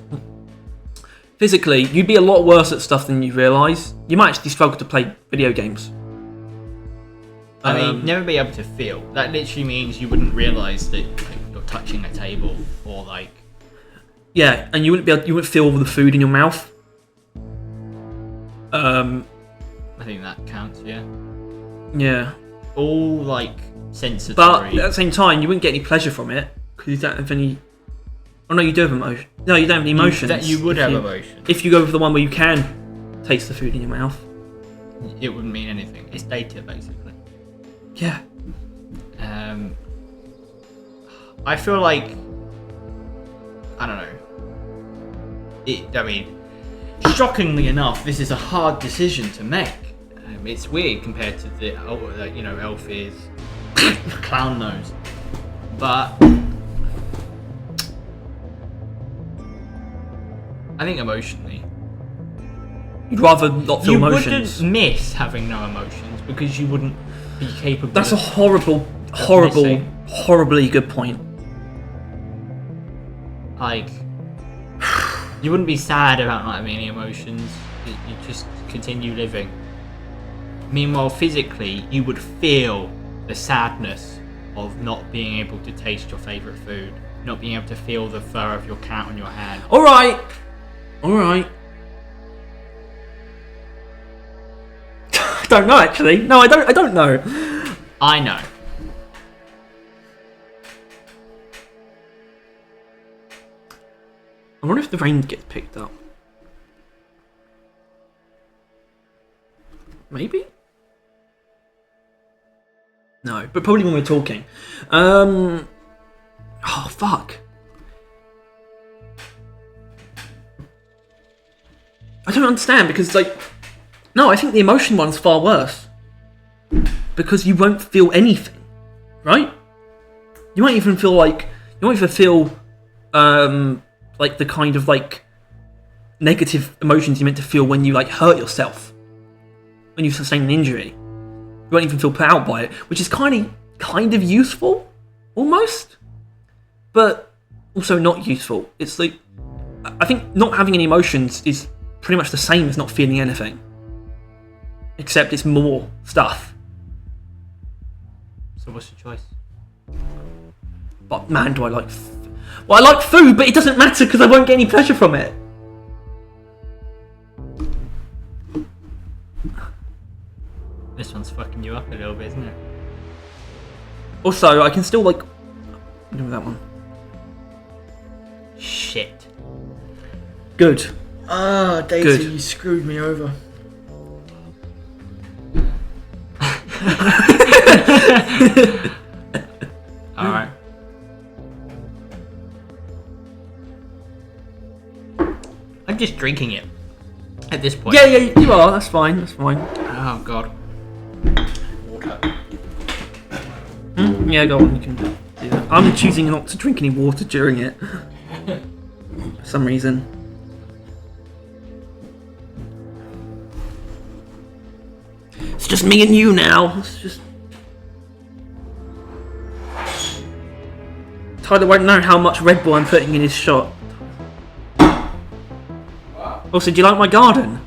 physically, you'd be a lot worse at stuff than you realise. You might actually struggle to play video games. I mean, never be able to feel. That literally means you wouldn't realise that you're touching a table or like. Yeah, and you wouldn't feel all the food in your mouth. I think that counts. Yeah. Yeah. All like sensory. But at the same time, you wouldn't get any pleasure from it because you don't have any. Oh no, you do have emotion. No, you don't have any emotions. You would have emotion if you go for the one where you can taste the food in your mouth. It wouldn't mean anything. It's data, basically. Yeah. I feel like I don't know. I mean, shockingly enough, this is a hard decision to make. It's weird compared to the elf is clown nose, but I think emotionally, you'd rather not feel emotions. You wouldn't miss having no emotions because you wouldn't be capable. That's a horribly good point. Like, you wouldn't be sad about not having any emotions. You just continue living. Meanwhile, physically, you would feel the sadness of not being able to taste your favourite food, not being able to feel the fur of your cat on your hand. All right. I don't know, actually. No, I don't know. I know. I wonder if the rain gets picked up. Maybe? No, but probably when we're talking. Oh, fuck. I don't understand because, no, I think the emotion one's far worse. Because you won't feel anything, right? You won't even feel the kind of negative emotions you meant to feel when you hurt yourself, when you sustain an injury. You won't even feel put out by it, which is kind of useful, almost, but also not useful. It's I think not having any emotions is pretty much the same as not feeling anything, except it's more stuff. So what's your choice? But man, do I like... Well, I like food, but it doesn't matter because I won't get any pleasure from it. This one's fucking you up a little bit, isn't it? Also, I can still do that one. Shit. Good. Daisy, Good. You screwed me over. Alright. I'm just drinking it at this point. Yeah, you are. That's fine. Oh god. Water. Yeah, go on. You can do that. I'm choosing not to drink any water during it. For some reason. It's just me and you now. It's just... Tyler won't know how much Red Bull I'm putting in his shot. Also, do you like my garden?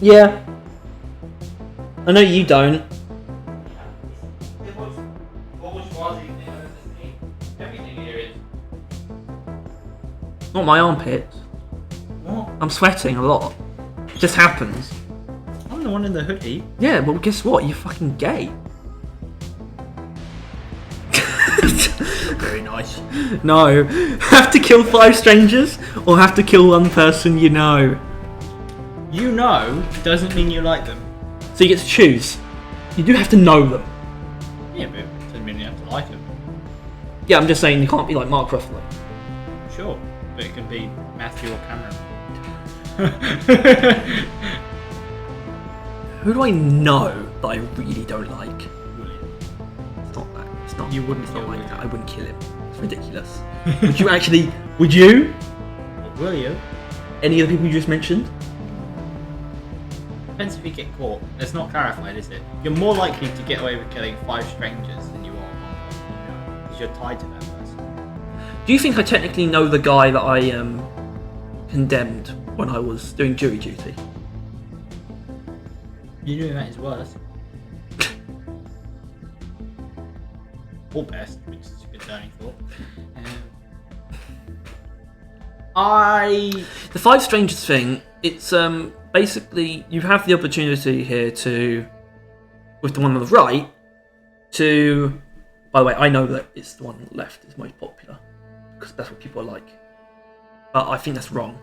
Yeah. I know you don't. Everything here is. Not my armpits. What? I'm sweating a lot. It just happens. I'm the one in the hoodie. Yeah, well, guess what? You're fucking gay. Very nice. No. Have to kill 5 strangers or have to kill one person you know? You know doesn't mean you like them. So you get to choose. You do have to know them. Yeah, but it doesn't mean you have to like them. Yeah, I'm just saying you can't be like Mark Ruffalo. Sure, but it can be Matthew or Cameron. Who do I know that I really don't like? William. It's not that. It's not. You wouldn't It's not kill like William. that. I wouldn't kill him. It's ridiculous. Would you actually? Would you? Will you? Any of the people you just mentioned? Depends if you get caught. It's not clarified, is it? You're more likely to get away with killing 5 strangers than you are one person you know, because you're tied to that person. Do you think I technically know the guy that I condemned when I was doing jury duty? You knew that is worse. Or best, which is a good turning thought. The 5 strangers thing. It's basically you have the opportunity here to, with the one on the right, to. By the way, I know that it's the one on the left is most popular because that's what people are like. But I think that's wrong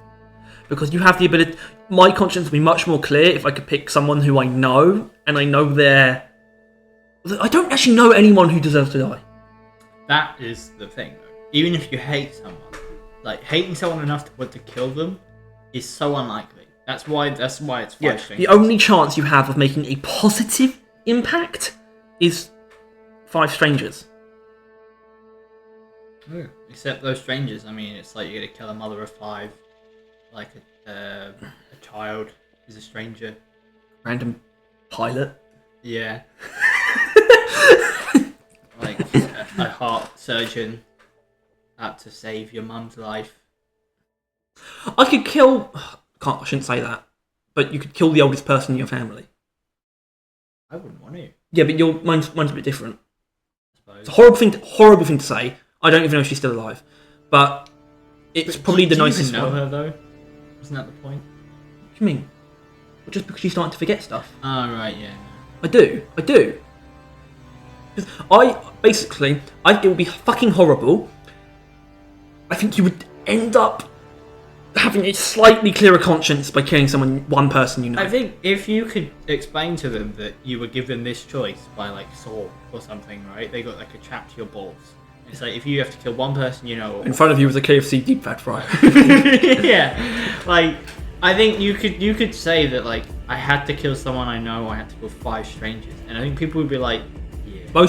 because you have the ability. My conscience would be much more clear if I could pick someone who I know and I know they're. I don't actually know anyone who deserves to die. That is the thing, though. Even if you hate someone, like hating someone enough to want to kill them is so unlikely. That's why it's 5 strangers. The only chance you have of making a positive impact is 5 strangers. Except those strangers. I mean, it's like you're gonna kill a mother of 5, like a child is a stranger. Random pilot. Yeah. Like a heart surgeon out to save your mum's life. I could kill. I shouldn't say that. But you could kill the oldest person in your family. I wouldn't want to. Yeah, but mine's a bit different. I suppose. It's a horrible thing to say. I don't even know if she's still alive. But it's probably the nicest Do you even know one. her though? Isn't that the point? What do you mean? Well, just because she's starting to forget stuff. Oh right, yeah. I do. 'Cause it would be fucking horrible. I think you would end up having a slightly clearer conscience by killing one person you know. I think if you could explain to them that you were given this choice by like Saw or something, right? They got like a trap to your balls. It's like if you have to kill one person you know. In front of you was a KFC deep fat fry. Yeah, like I think you could say that like I had to kill someone I know. I had to kill 5 strangers, and I think people would be like, yeah.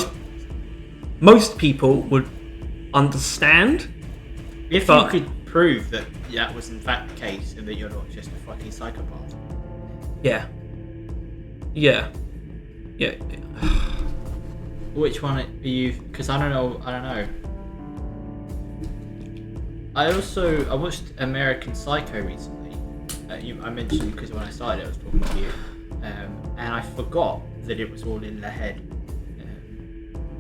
Most people would understand. If you could prove that that was in fact the case and that you're not just a fucking psychopath. Yeah. Which one are you? Because I don't know. I watched American Psycho recently. I mentioned because when I started I was talking to you, and I forgot that it was all in the head.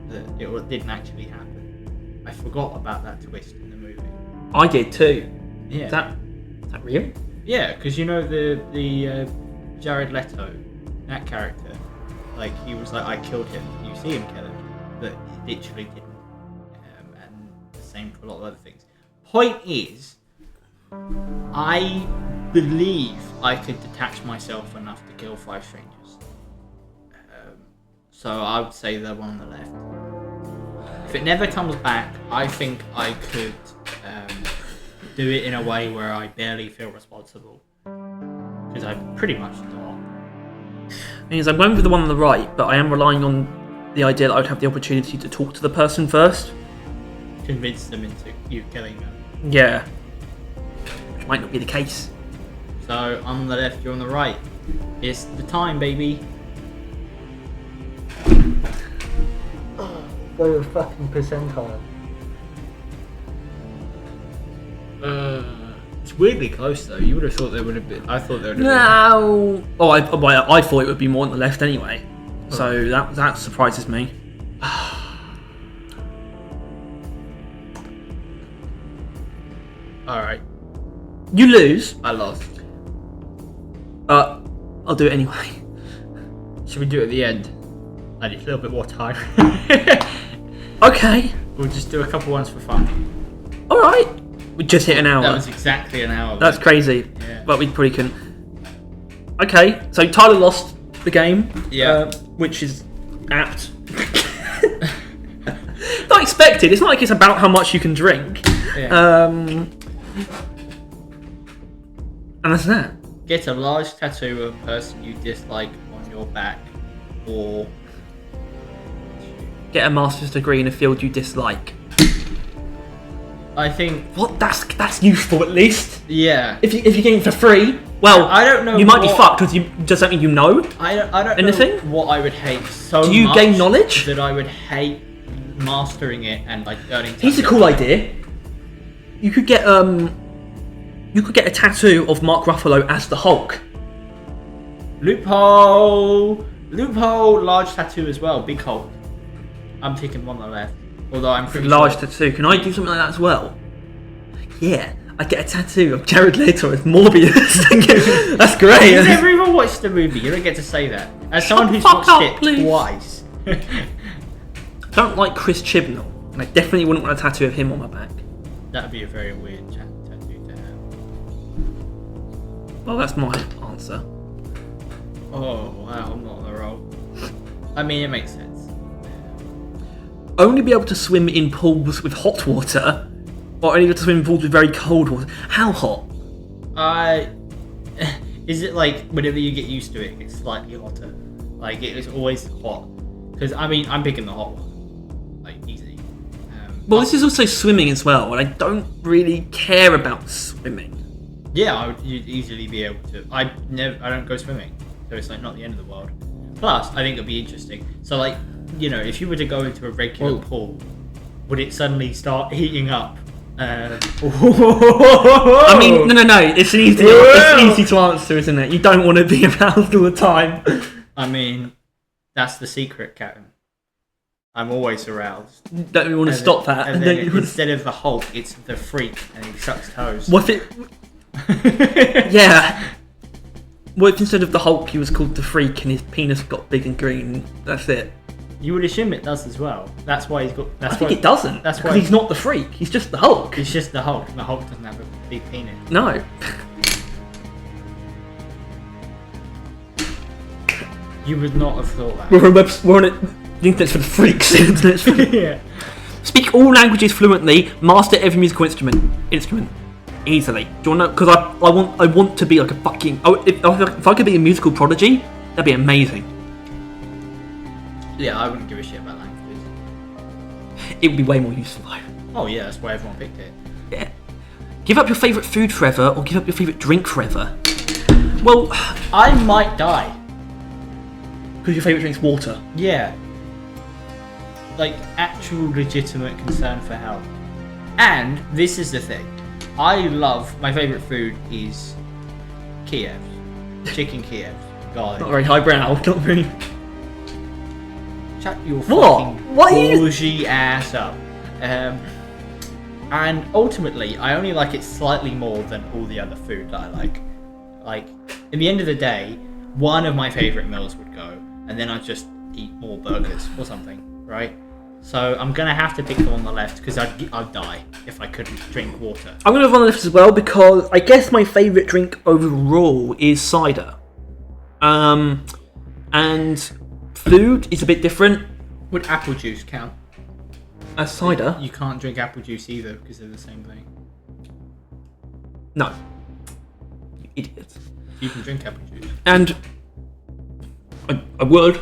That it didn't actually happen. I forgot about that twist in the movie. I did too. Yeah. Is that real? Yeah, because you know the Jared Leto, that character, like he was like I killed him. You see him kill him, but he literally didn't. And the same for a lot of other things. Point is, I believe I could detach myself enough to kill 5 strangers. So I would say the one on the left. If it never comes back, I think I could do it in a way where I barely feel responsible. Because I pretty much not. Means I'm going for the one on the right, but I am relying on the idea that I would have the opportunity to talk to the person first. Convince them into you killing them. Yeah. Which might not be the case. So I'm on the left, you're on the right. It's the time, baby. Go to fucking percentile. It's weirdly close though. You would have thought there would have been. I thought there would have No. Oh, I thought it would be more on the left anyway. So that surprises me. All right. You lose. I lost. I'll do it anyway. Should we do it at the end? I need a little bit more time. Okay. We'll just do a couple ones for fun. All right. We just hit an hour. That was exactly an hour. That's crazy. Yeah. But we probably couldn't. Okay, so Tyler lost the game. Yeah. Which is apt. Not expected. It's not like it's about how much you can drink. Yeah. And that's that. Get a large tattoo of a person you dislike on your back, or Get a master's degree in a field you dislike. I think. What? That's useful at least. Yeah. If you're getting it for free, well, I don't know. You might be fucked because you does something you know. I don't Anything? know what I would hate so much. Do you gain knowledge? That I would hate mastering it and like earning. Here's a cool idea. You could get a tattoo of Mark Ruffalo as the Hulk. Loophole. Large tattoo as well. Big Hulk. I'm taking one on the left. Although I'm pretty Large sure. tattoo. Can I do something like that as well? Yeah, I get a tattoo of Jared Leto as Morbius. That's great. You never even watched the movie. You don't get to say that. As someone who's fuck watched up, it please. twice. I don't like Chris Chibnall, and I definitely wouldn't want a tattoo of him on my back. That'd be a very weird tattoo to have. Well, that's my answer. Oh wow, I'm not on the roll. I mean, it makes sense. Only be able to swim in pools with hot water, or only be able to swim in pools with very cold water. How hot? Is it like whenever you get used to it, it's slightly hotter? Like it is always hot? Because I mean, I'm picking the hot one, like easy. Well, this is also swimming as well, and I don't really care about swimming. Yeah, you'd easily be able to. I don't go swimming, so it's like not the end of the world. Plus, I think it'd be interesting. So like, you know, if you were to go into a regular pool, would it suddenly start heating up? I mean, no. It's easy to answer, isn't it? You don't want to be aroused all the time. I mean, that's the secret, Captain. I'm always aroused. Don't you want to stop that? And then instead of the Hulk, it's the Freak, and he sucks toes. What if it? Yeah. What if instead of the Hulk, he was called the Freak, and his penis got big and green? That's it. You would assume it does as well. That's why he's got. I think it doesn't. That's because why he's not the Freak. He's just the Hulk. He's just the Hulk. The Hulk doesn't have a big penis. No. You would not have thought that. We're on it. The internet's for the freaks. The internet's for Yeah. Speak all languages fluently. Master every musical instrument. Easily. Do you want to know? Because I want to be like a fucking. Oh, if I could be a musical prodigy, that'd be amazing. Yeah, I wouldn't give a shit about languages. It would be way more useful though. Oh yeah, that's why everyone picked it. Yeah. Give up your favourite food forever, or give up your favourite drink forever. Well, I might die. because your favourite drink's water. Yeah. Like, actual legitimate concern for health. And this is the thing. My favourite food is Kievs. Chicken Kievs. Garlic. Not very highbrow. Not very. Shut your What? fucking What are you- bougie ass up. And ultimately, I only like it slightly more than all the other food that I like. Like, in the end of the day, one of my favourite meals would go, and then I'd just eat more burgers or something, right? So I'm gonna have to pick the one on the left because I'd die if I couldn't drink water. I'm going to run on this as well because I guess my favourite drink overall is cider. And food is a bit different. Would apple juice count? As cider? You can't drink apple juice either because they're the same thing. No. You idiot. You can drink apple juice. And I would.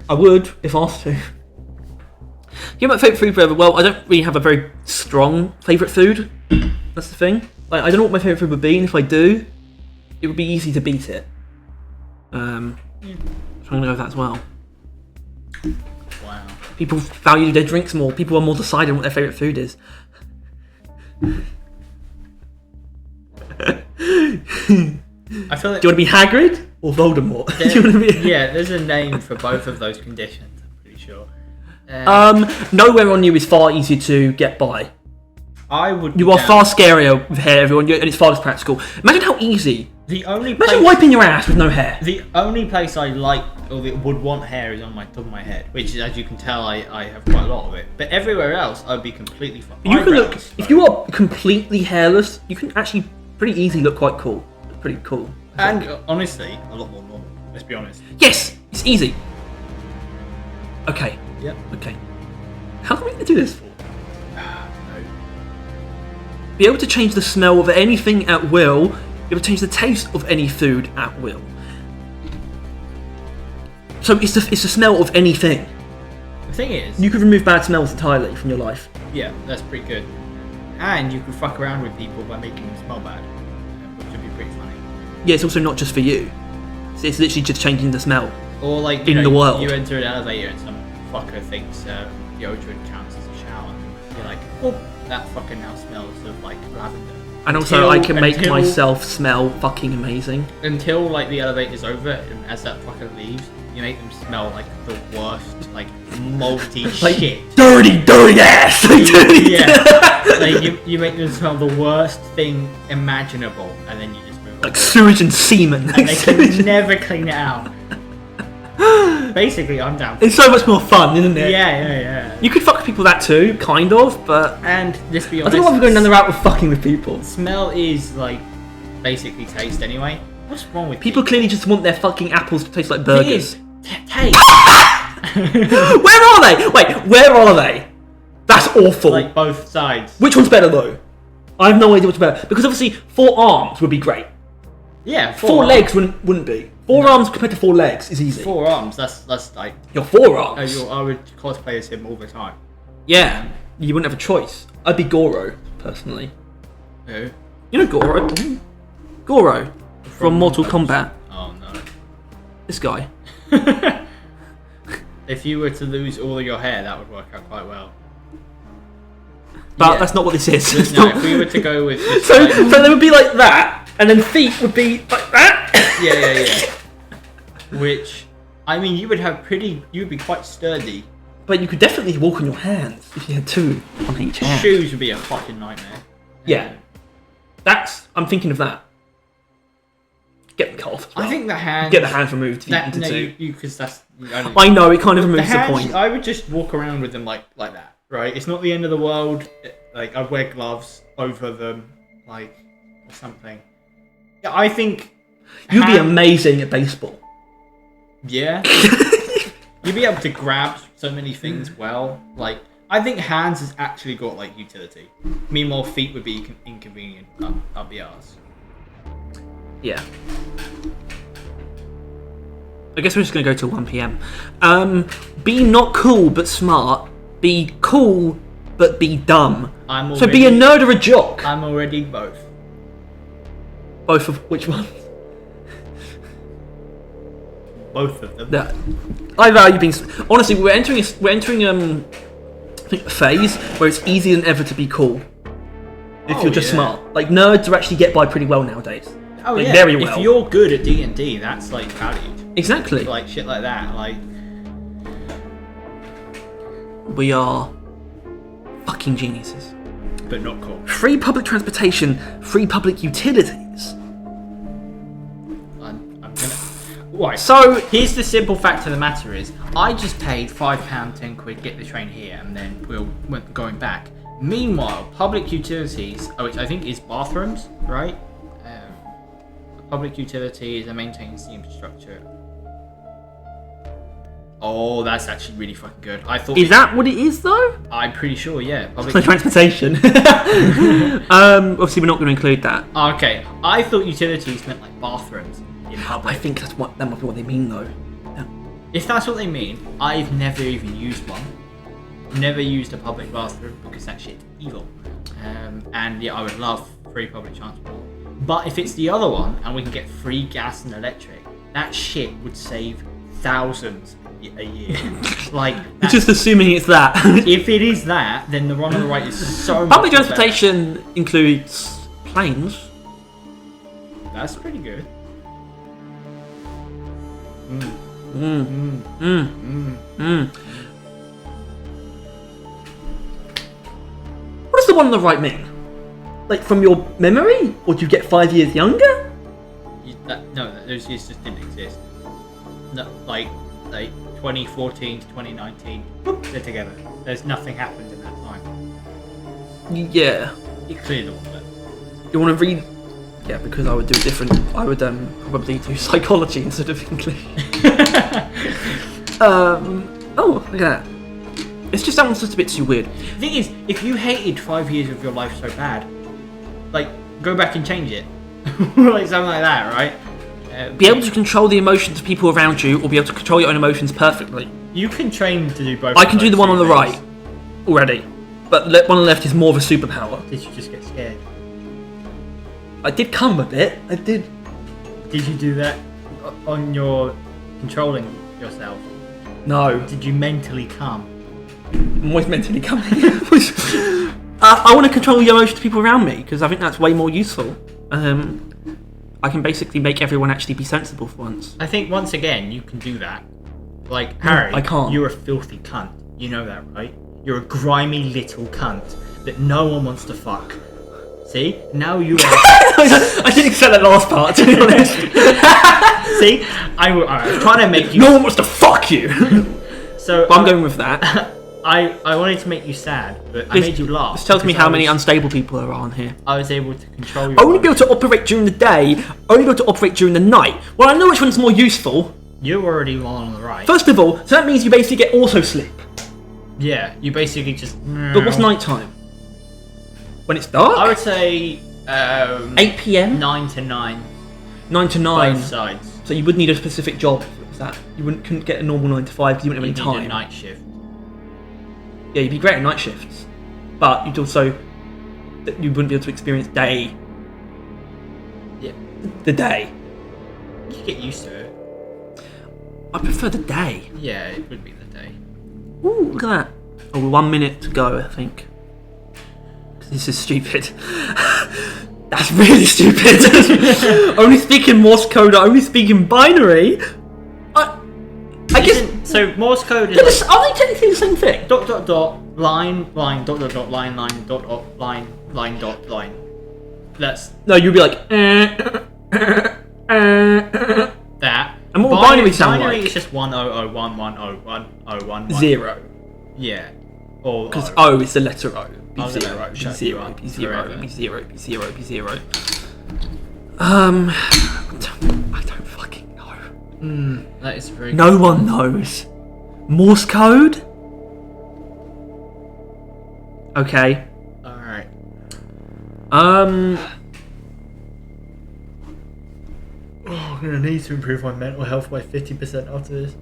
I would if asked to. Yeah, my favourite food forever. Well, I don't really have a very strong favourite food. That's the thing. Like, I don't know what my favourite food would be, and if I do, it would be easy to beat it. So I'm gonna go with that as well. Wow. People value their drinks more. People are more decided on what their favourite food is. I feel like Do you want to be Hagrid or Voldemort? Do you want to be... yeah, there's a name for both of those conditions. I'm pretty sure. Nowhere on you is far easier to get by. I would. You are far scarier with hair, everyone, and it's far less practical. Imagine how easy. Imagine wiping your ass with no hair. The only place I like or that would want hair is on my top of my head, which, as you can tell, I have quite a lot of it. But everywhere else, I'd be completely fine. You can look. If you are completely hairless, you can actually pretty easily look quite cool. Pretty cool. And honestly, a lot more normal. Let's be honest. Yes, it's easy. Okay. Yep. Okay. How are we going to do this for? No. Be able to change the smell of anything at will. Be able to change the taste of any food at will. So it's the smell of anything. The thing is, You could remove bad smells entirely from your life. yeah, that's pretty good. And you can fuck around with people by making them smell bad, which would be pretty funny. Yeah, it's also not just for you. It's literally just changing the smell. Or like In the world. you enter an elevator and some fucker thinks deodorant counts as a shower. You're like, oh, that fucker now smells of like lavender. And also, I can make myself smell fucking amazing. Until like the elevator's over, and as that fucker leaves, you make them smell like the worst, like moldy Like, shit. dirty ass! Like, dirty. Yeah, like you make them smell the worst thing imaginable, and then you just move on. Like sewage and semen. And they can never clean it out. Basically, I'm down. It's so much more fun, isn't it? Yeah. You could fuck people that too, kind of, but And let's be I honest, don't know why we're going down the route of fucking with people. smell is like basically taste anyway. What's wrong with People clearly just want their fucking apples to taste like burgers. Taste. Where are they? Wait, where are they? That's awful. Like both sides. Which one's better though? I have no idea what's better. Because obviously 4 arms would be great. Yeah, 4 legs wouldn't be. 4 arms compared to 4 legs is easy. 4 arms. That's like Your 4 arms. I would cosplay as him all the time. Yeah, you wouldn't have a choice. I'd be Goro, personally. Who? You know Goro? Goro from Mortal Kombat. Oh no. This guy. If you were to lose all of your hair, that would work out quite well. But Yeah. that's not what this is. It's No, not- if we were to go with this, so, like- so they would be like that, and then feet would be like that. yeah. Which, I mean, you would be quite sturdy. But you could definitely walk on your hands if you had 2 on each hand. Shoes would be a fucking nightmare. Yeah. I'm thinking of that. Get them cut off as well. I think the hands. Get the hands removed if you That, wanted no, to. because that's. I know, it kind of The removes the hands, point. I would just walk around with them like that, right? It's not the end of the world. Like I'd wear gloves over them, like or something. Yeah, I think You'd be amazing at baseball. Yeah, you'd be able to grab so many things well. Like I think hands has actually got like utility. Meanwhile, feet would be inconvenient up the arse. Yeah. I guess we're just going to go till 1 PM. Be not cool but smart. Be cool but be dumb. So be a nerd or a jock. I'm already both. Both of which one? Both of them. Yeah. I value being. Honestly, we're entering I think a phase where it's easier than ever to be cool. If you're just smart. Like nerds are actually get by pretty well nowadays. Oh like, yeah. Very well. If you're good at D&D, that's like valued. Exactly. Like shit like that. Like we are fucking geniuses. but not cool. Free public transportation, free public utilities. I'm gonna. Right. So Here's the simple fact of the matter is, I just paid £5, £10, get the train here, and then we're going back. Meanwhile, public utilities, which I think is bathrooms, right? Public utilities and maintains the infrastructure. Oh, that's actually really fucking good. I thought. is that what it is though? I'm pretty sure, yeah. Public transportation. Obviously, we're not going to include that. Okay, I thought utilities meant like bathrooms in public. I think that might be what they mean though. If that's what they mean, I've never even used one. Never used a public bathroom because that shit's evil. And yeah, I would love free public transport. But if it's the other one and we can get free gas and electric, that shit would save thousands a year. Like, It's just assuming it's that. if it is that, then the one on the right is so much Public better. transportation includes planes. That's pretty good. What does the one on the right mean? Like from your memory, or do you get 5 years younger? No, those years just didn't exist. No, like 2014 to 2019, they're together. There's nothing happened in that time. Yeah. You cleared all of it. You want to read? Yeah, because I would do different. I would probably do psychology instead of English. Oh, look at that. It's just that one's just a bit too weird. The thing is, if you hated 5 years of your life so bad, like, go back and change it. Like something like that, right? Be able to control the emotions of people around you, or be able to control your own emotions perfectly. You can train to do both. I can do the one on the right already, but the one on the left is more of a superpower. Did you just get scared? I did come a bit. I did. Did you do that on your controlling yourself? No. Did you mentally come? I'm always mentally coming. I want to control the emotions of people around me because I think that's way more useful. I can basically make everyone actually be sensible for once. I think once again you can do that. Like Harry, I can't. You're a filthy cunt. You know that, right? You're a grimy little cunt that no one wants to fuck. See? Now you are... I didn't accept that last part, to be honest. See? I was trying to make you... No one wants to fuck you! So I'm going with that. I wanted to make you sad, but I made you laugh. This tells me how many unstable people are on here. I was able to control your... Only be able to operate during the day, only be able to operate during the night. Well, I know which one's more useful. You're already one on the right. First of all, so that means you basically get auto sleep. Yeah, you basically just... But what's night time? When it's dark? I would say... 8 PM? 9 to 9. 9 to 9. Both sides. So you would need a specific job for that. Couldn't get a normal 9 to 5 because you wouldn't have any time. Need a night shift. Yeah, you'd be great at night shifts. But you'd also... You wouldn't be able to experience day. Yeah. The day. You get used to it. I prefer the day. Yeah, it would be the day. Ooh, look at that. Oh, we're 1 minute to go, I think. This is stupid. That's really stupid. Only speaking Morse code, only speaking binary. I guess... So Morse code is... Are they technically the same thing? Dot dot dot line line dot dot dot line line dot dot line line dot line. That's... No, you'd be like... that. And what would binary sound binary like? is just 100110101. 0. Yeah. Or because O is the letter O. Be I was gonna 0, be shut 0, you up be 0, forever. be 0, be 0, be 0. I don't fucking know. That is very No one knows. Morse code? Okay. Alright. Oh, I'm gonna need to improve my mental health by 50% after this.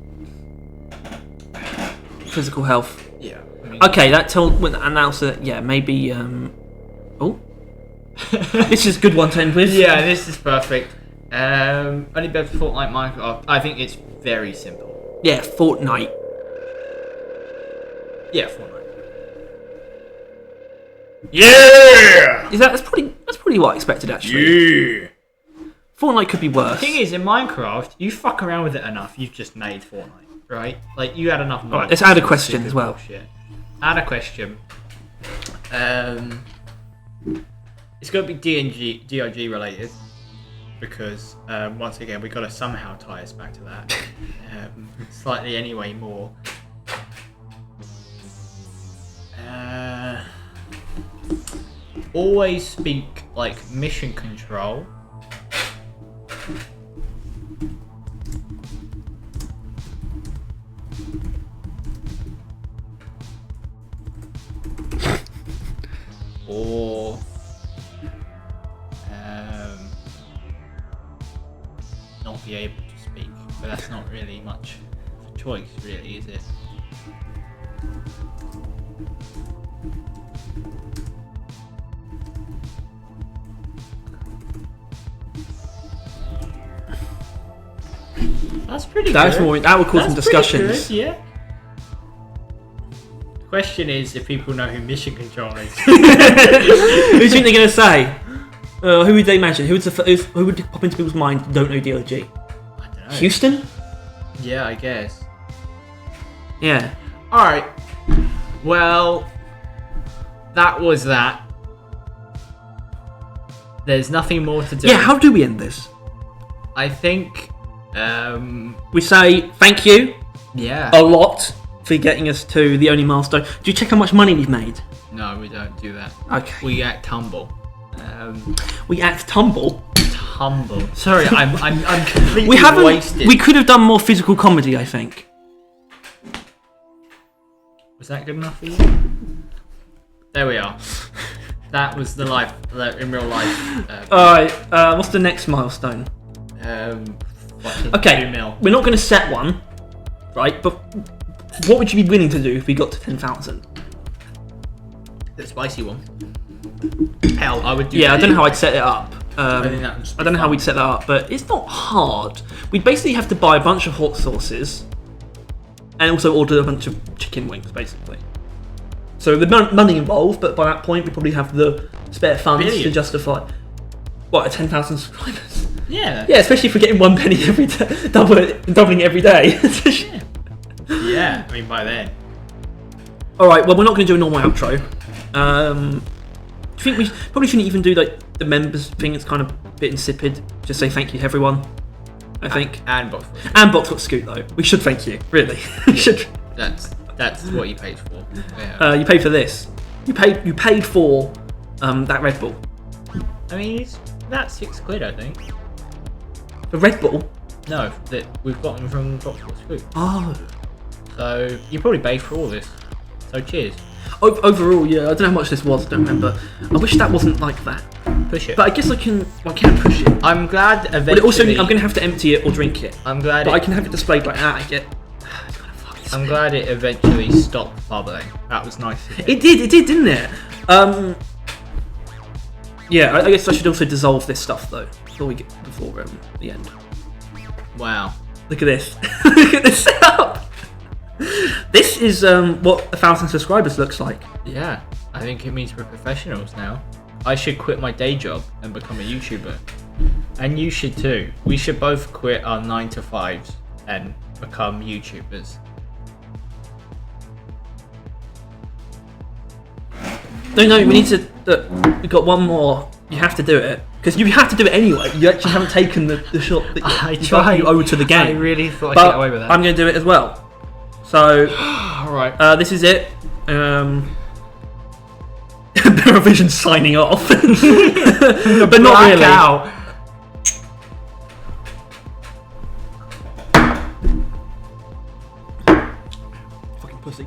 physical health. Yeah. Okay, that told announced that. Yeah, maybe. Oh, this is a good one to end with. Yeah, this is perfect. Only better for Fortnite Minecraft. I think it's very simple. Yeah, Fortnite. Yeah, Fortnite. Yeah. That's pretty what I expected actually. Yeah. Fortnite could be worse. The thing is, in Minecraft, you fuck around with it enough, you've just made Fortnite, right? Like, you had enough knowledge. Alright, let's add a question as well. Bullshit. Add a question. It's going to be DRG related, because, once again, we've got to somehow tie us back to that. Slightly anyway more. Always speak like mission control. Or not be able to speak, but that's not really much of a choice, really, is it? That's pretty good. That would cause some That's pretty discussions. good, yeah. The question is if people know who mission control is. Who do you think they're going to say? Who would they imagine? Who would pop into people's mind? Don't know DOG. I don't know. Houston? Yeah, I guess. Yeah. All right. Well, that was that. There's nothing more to do. Yeah. How do we end this? I think. We say thank you Yeah. a lot for getting us to the only milestone. Do you check how much money we've made? No, we don't do that. Okay. We act humble. We act humble. Humble. Sorry, I'm completely We haven't. wasted. We could have done more physical comedy, I think. Was that good enough for you? There we are. That was the in real life. Alright, what's the next milestone? Okay. 2 mil. We're not going to set one, right? But what would you be willing to do if we got to 10,000? The spicy one. Hell, I would do. Yeah, I don't know how I'd set it up. I think that would just be I don't know how fun. we'd set that up, but it's not hard. We'd basically have to buy a bunch of hot sauces and also order a bunch of chicken wings, basically. So the money involved, but by that point we probably have the spare funds to justify what, 10,000 subscribers. Yeah. Yeah, especially if we're getting 1 penny every day, doubling it every day. Yeah. I mean, by then. All right. Well, we're not going to do a normal outro. Do you think we probably shouldn't even do like the members thing? It's kind of a bit insipid. Just say thank you to everyone. I think. And box. And Boxfoot Scoot though. We should thank you. Really. We should. That's what you paid for. Yeah. You paid for this. You paid for that Red Bull. I mean, it's about £6, I think. The Red Bull. No, that we've gotten from Boxfoot Scoop. Oh. So you probably paid for all this. So cheers. Overall, yeah. I don't know how much this was. I don't remember. I wish that wasn't like that. Push it. But I guess I can push it. I'm glad eventually. But it also, I'm going to have to empty it or drink it. I'm glad. But I can have it displayed like that. I'm glad it eventually stopped bubbling. That was nice. It did, didn't it? Yeah, I guess I should also dissolve this stuff though before the end. Wow. Look at this. Look at this setup. This is what 1,000 subscribers looks like. Yeah, I think it means we're professionals now. I should quit my day job and become a YouTuber. And you should too. We should both quit our 9 to 5s and become YouTubers. No, we need to. Look, we've got one more. You have to do it because you have to do it anyway. You actually haven't taken the shot that you owe to the game. I really thought I but could get away with that. I'm going to do it as well. So, alright. This is it. Vision signing off, but not really. Out. Fucking pussy.